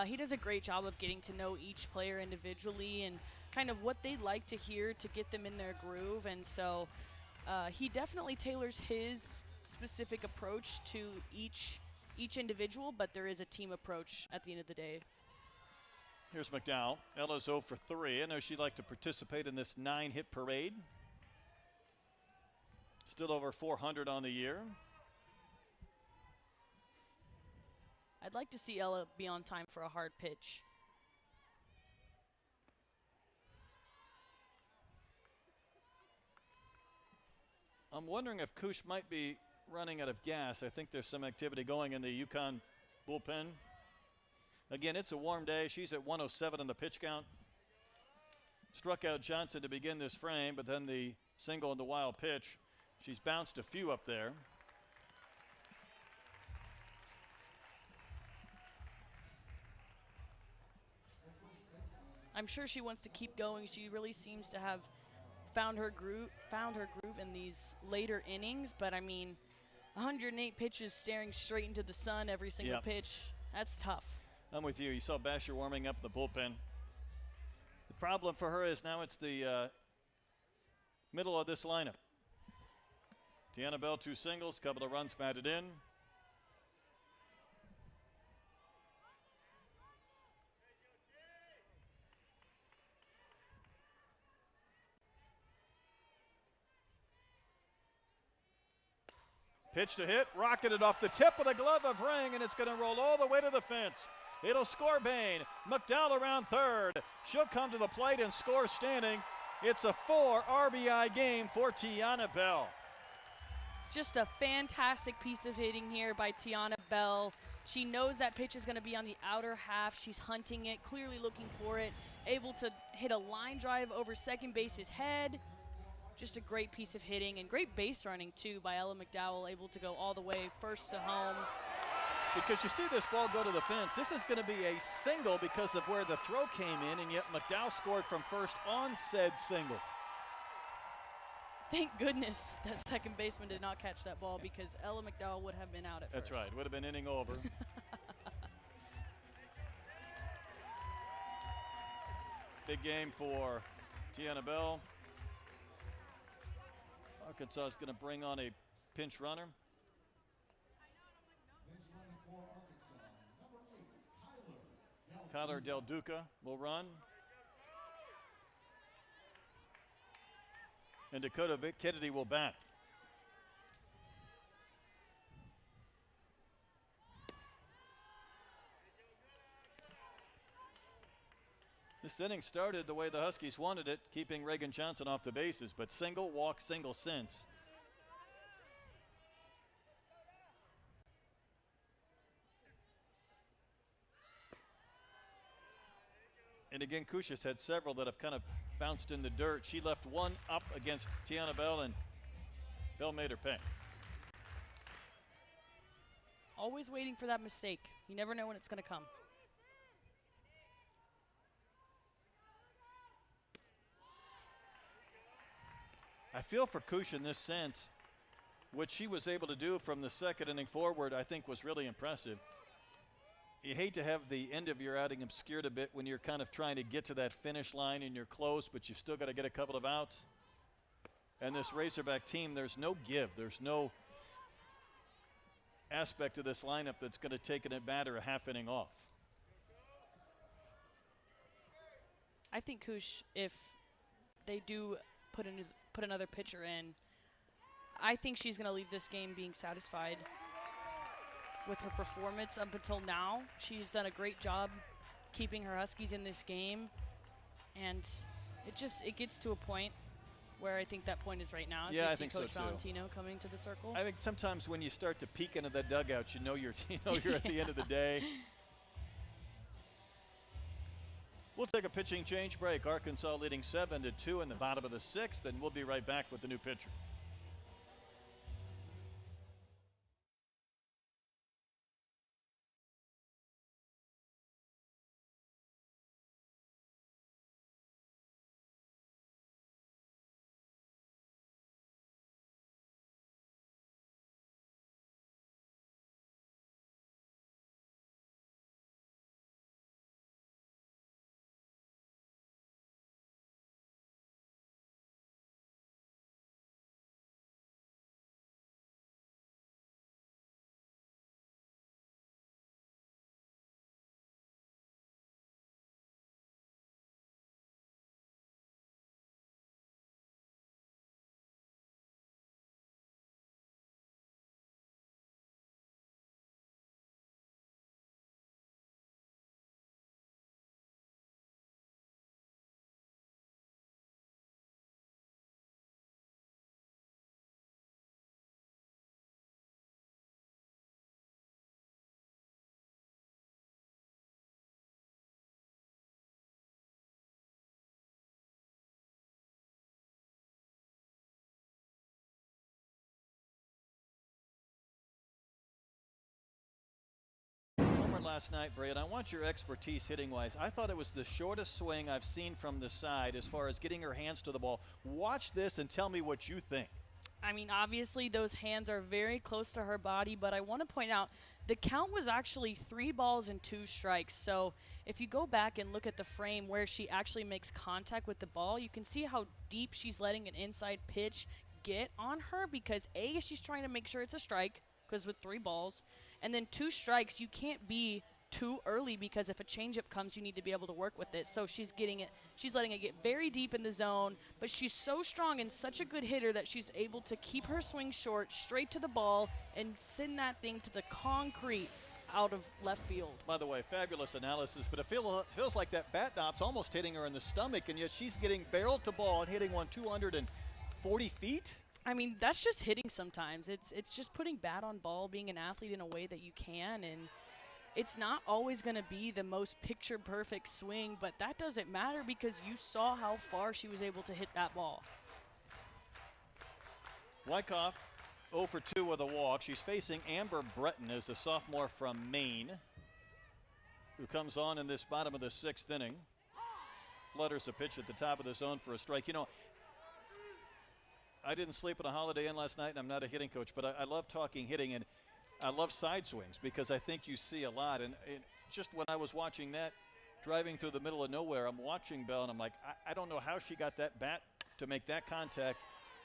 He does a great job of getting to know each player individually and kind of what they'd like to hear to get them in their groove. And so he definitely tailors his specific approach to each individual, but there is a team approach at the end of the day. Here's McDowell. Ella's 0 for 3. I know she'd like to participate in this 9-hit parade. Still over 400 on the year. I'd like to see Ella be on time for a hard pitch. I'm wondering if Kush might be running out of gas. I think there's some activity going in the UConn bullpen. Again, it's a warm day. She's at 107 on the pitch count. Struck out Johnson to begin this frame, but then the single and the wild pitch. She's bounced a few up there. I'm sure she wants to keep going. She really seems to have found her groove in these later innings. But I mean, 108 pitches staring straight into the sun every single pitch. That's tough. I'm with you. You saw Basher warming up the bullpen. The problem for her is now it's the middle of this lineup. Tiana Bell, 2 singles, couple of runs batted in. Pitch to hit, rocketed off the tip of the glove of Ring, and it's going to roll all the way to the fence. It'll score Bain. McDowell around third. She'll come to the plate and score standing. It's a 4 RBI game for Tiana Bell. Just a fantastic piece of hitting here by Tiana Bell. She knows that pitch is going to be on the outer half. She's hunting it, clearly looking for it, able to hit a line drive over second base's head. Just a great piece of hitting and great base running too by Ella McDowell, able to go all the way first to home. Because you see this ball go to the fence. This is going to be a single because of where the throw came in, and yet McDowell scored from first on said single. Thank goodness that second baseman did not catch that ball, because Ella McDowell would have been out at That's first. right. Would have been inning over. Big game for Tiana Bell. Arkansas is going to bring on a pinch runner. Kyler Del Duca will run. And Dakota Kennedy will bat. This inning started the way the Huskies wanted it, keeping Reagan Johnson off the bases, but single, walk, single since. And again, Kush's had several that have kind of bounced in the dirt. She left one up against Tiana Bell, and Bell made her pay. Always waiting for that mistake. You never know when it's going to come. I feel for Kush in this sense. What she was able to do from the second inning forward, I think, was really impressive. You hate to have the end of your outing obscured a bit when you're kind of trying to get to that finish line and you're close, but you've still got to get a couple of outs. And this Razorback team, there's no give. There's no aspect of this lineup that's going to take an at-bat or a half inning off. I think Kush, if they do put another pitcher in, I think she's going to leave this game being satisfied with her performance up until now. She's done a great job keeping her Huskies in this game, and it gets to a point where I think that point is right now. Yeah, I think think Coach so too. Valentino coming to the circle. I think sometimes when you start to peek into that dugout, you know you're at the end of the day. We'll take a pitching change break. Arkansas leading 7-2 in the bottom of the 6th, and we'll be right back with the new pitcher. last night, Bray, and I want your expertise hitting-wise. I thought it was the shortest swing I've seen from the side as far as getting her hands to the ball. Watch this and tell me what you think. I mean, obviously those hands are very close to her body, but I want to point out the count was actually 3 balls and 2 strikes. So if you go back and look at the frame where she actually makes contact with the ball, you can see how deep she's letting an inside pitch get on her, because A, she's trying to make sure it's a strike, because with 3 balls, and then 2 strikes, you can't be too early, because if a changeup comes, you need to be able to work with it. So she's letting it get very deep in the zone, but she's so strong and such a good hitter that she's able to keep her swing short, straight to the ball, and send that thing to the concrete out of left field. By the way, fabulous analysis, but it feels like that bat knob's almost hitting her in the stomach, and yet she's getting barreled to ball and hitting one 240 feet. I mean, that's just hitting sometimes. It's just putting bat on ball, being an athlete in a way that you can, and it's not always going to be the most picture-perfect swing, but that doesn't matter because you saw how far she was able to hit that ball. Wyckoff 0 for 2 with a walk. She's facing Amber Breton as a sophomore from Maine, who comes on in this bottom of the 6th inning. Flutters a pitch at the top of the zone for a strike. You know, I didn't sleep at a Holiday Inn last night, and I'm not a hitting coach, but I love talking hitting, and I love side swings because I think you see a lot. And just when I was watching that, driving through the middle of nowhere, I'm watching Bell, and I'm like, I don't know how she got that bat to make that contact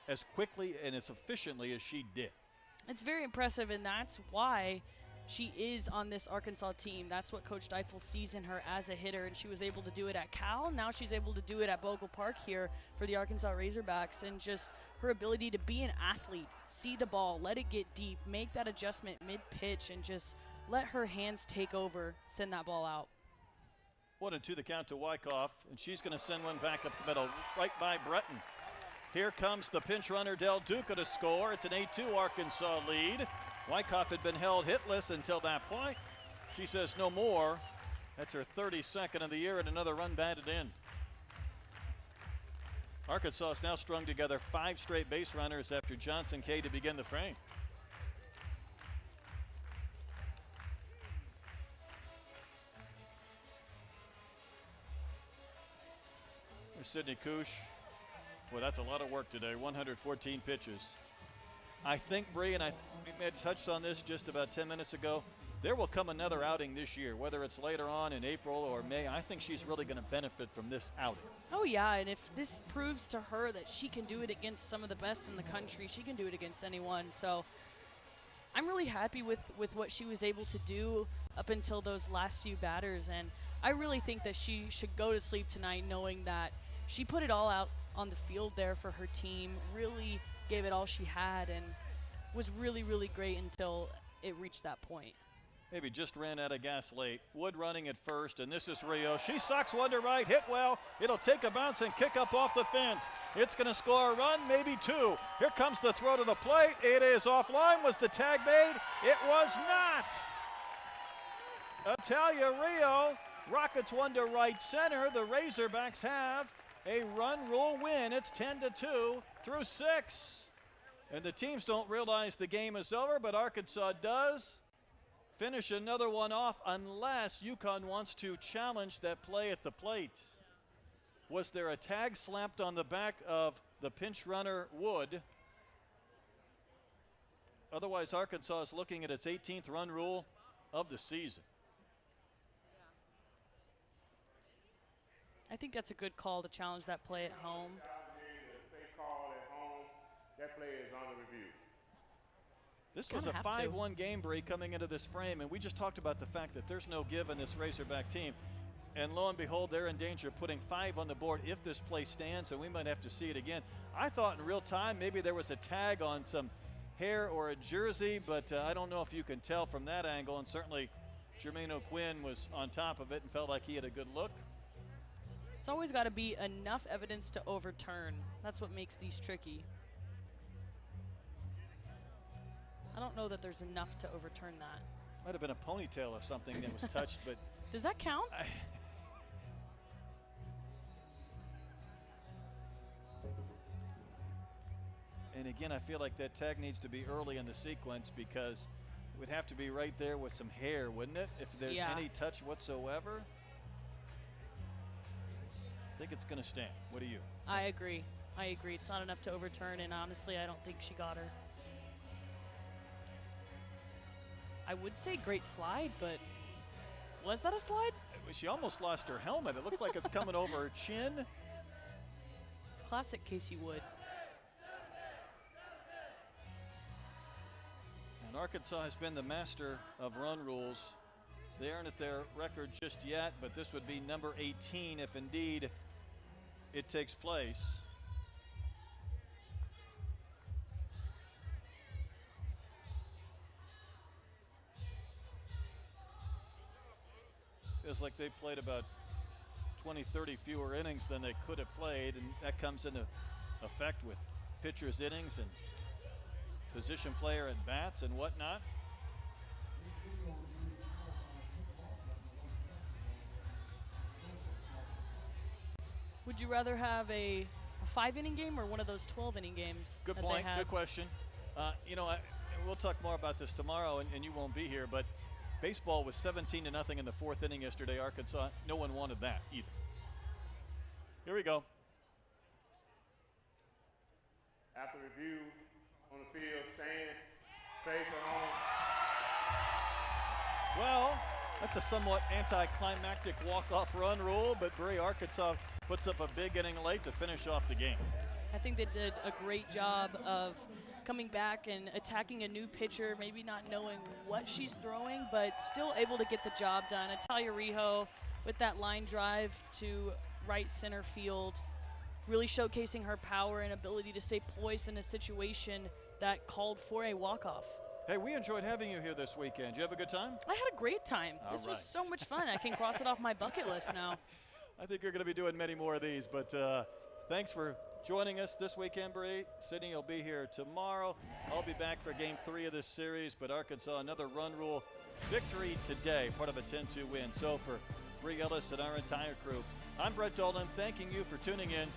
as quickly and as efficiently as she did. It's very impressive, and that's why she is on this Arkansas team. That's what Coach Deifel sees in her as a hitter, and she was able to do it at Cal. Now she's able to do it at Bogle Park here for the Arkansas Razorbacks, and just her ability to be an athlete, see the ball, let it get deep, make that adjustment mid-pitch, and just let her hands take over, send that ball out. 1-2 the count to Wyckoff, and she's going to send one back up the middle, right by Breton. Here comes the pinch runner, Del Duca, to score. It's an 8-2 Arkansas lead. Wyckoff had been held hitless until that point. She says no more. That's her 32nd of the year, and another run batted in. Arkansas has now strung together 5 straight base runners after Johnson K to begin the frame. There's Sydney Koosh. Boy, that's a lot of work today. 114 pitches. I think, Bree, and we had touched on this just about 10 minutes ago, there will come another outing this year, whether it's later on in April or May. I think she's really going to benefit from this outing. Oh, yeah, and if this proves to her that she can do it against some of the best in the country, she can do it against anyone. So I'm really happy with what she was able to do up until those last few batters, and I really think that she should go to sleep tonight knowing that she put it all out on the field there for her team, really gave it all she had, and was really, really great until it reached that point. Maybe just ran out of gas late. Wood running at first, and this is Rio. She sucks one to right, hit well. It'll take a bounce and kick up off the fence. It's going to score a run, maybe 2. Here comes the throw to the plate. It is offline. Was the tag made? It was not. Italia Rio rockets one to right center. The Razorbacks have a run rule win. It's 10-2 through 6. And the teams don't realize the game is over, but Arkansas does. Finish another one off unless UConn wants to challenge that play at the plate. Was there a tag slapped on the back of the pinch runner Wood? Otherwise, Arkansas is looking at its 18th run rule of the season. I think that's a good call to challenge that play at home. That play is on the review. This was a 5-1 game, Bree, coming into this frame, and we just talked about the fact that there's no give in this Razorback team. And lo and behold, they're in danger of putting 5 on the board if this play stands, and we might have to see it again. I thought in real time maybe there was a tag on some hair or a jersey, but I don't know if you can tell from that angle, and certainly Jermaine O'Quinn was on top of it and felt like he had a good look. It's always got to be enough evidence to overturn. That's what makes these tricky. I don't know that there's enough to overturn that. Might have been a ponytail of something that was touched, but does that count? And again, I feel like that tag needs to be early in the sequence because would have to be right there with some hair, wouldn't it? If there's any touch whatsoever. I think it's going to stand. What do you? I agree. I agree. It's not enough to overturn, and honestly, I don't think she got her. I would say great slide, but was that a slide? She almost lost her helmet. It looked like it's coming over her chin. It's classic Casey Wood. And Arkansas has been the master of run rules. They aren't at their record just yet, but this would be number 18 if indeed it takes place. Feels like they played about 20, 30 fewer innings than they could have played, and that comes into effect with pitchers' innings and position player at bats and whatnot. Would you rather have a 5-inning game or one of those 12-inning games? Good point. Good question. You know, we'll talk more about this tomorrow, and you won't be here, but baseball was 17-0 in the 4th inning yesterday. Arkansas, no one wanted that either. Here we go. After review on the field, stand, safe at home. Well, that's a somewhat anticlimactic walk-off run rule, but Bray Arkansas puts up a big inning late to finish off the game. I think they did a great job of coming back and attacking a new pitcher, maybe not knowing what she's throwing, but still able to get the job done. Natalia Rijo with that line drive to right center field, really showcasing her power and ability to stay poised in a situation that called for a walk-off. Hey, we enjoyed having you here this weekend. Did you have a good time? I had a great time. This was so much fun. I can cross it off my bucket list now. I think you're going to be doing many more of these, but thanks for joining us this weekend, Bree. Sydney will be here tomorrow. I'll be back for Game 3 of this series, but Arkansas, another run rule victory today, part of a 10-2 win. So for Bree Ellis and our entire crew, I'm Brett Dolan, thanking you for tuning in.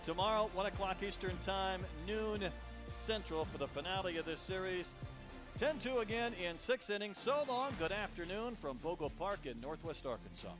Tomorrow, 1 o'clock Eastern Time, noon Central for the finale of this series. 10-2 again in 6 innings. So long, good afternoon from Bogle Park in Northwest Arkansas.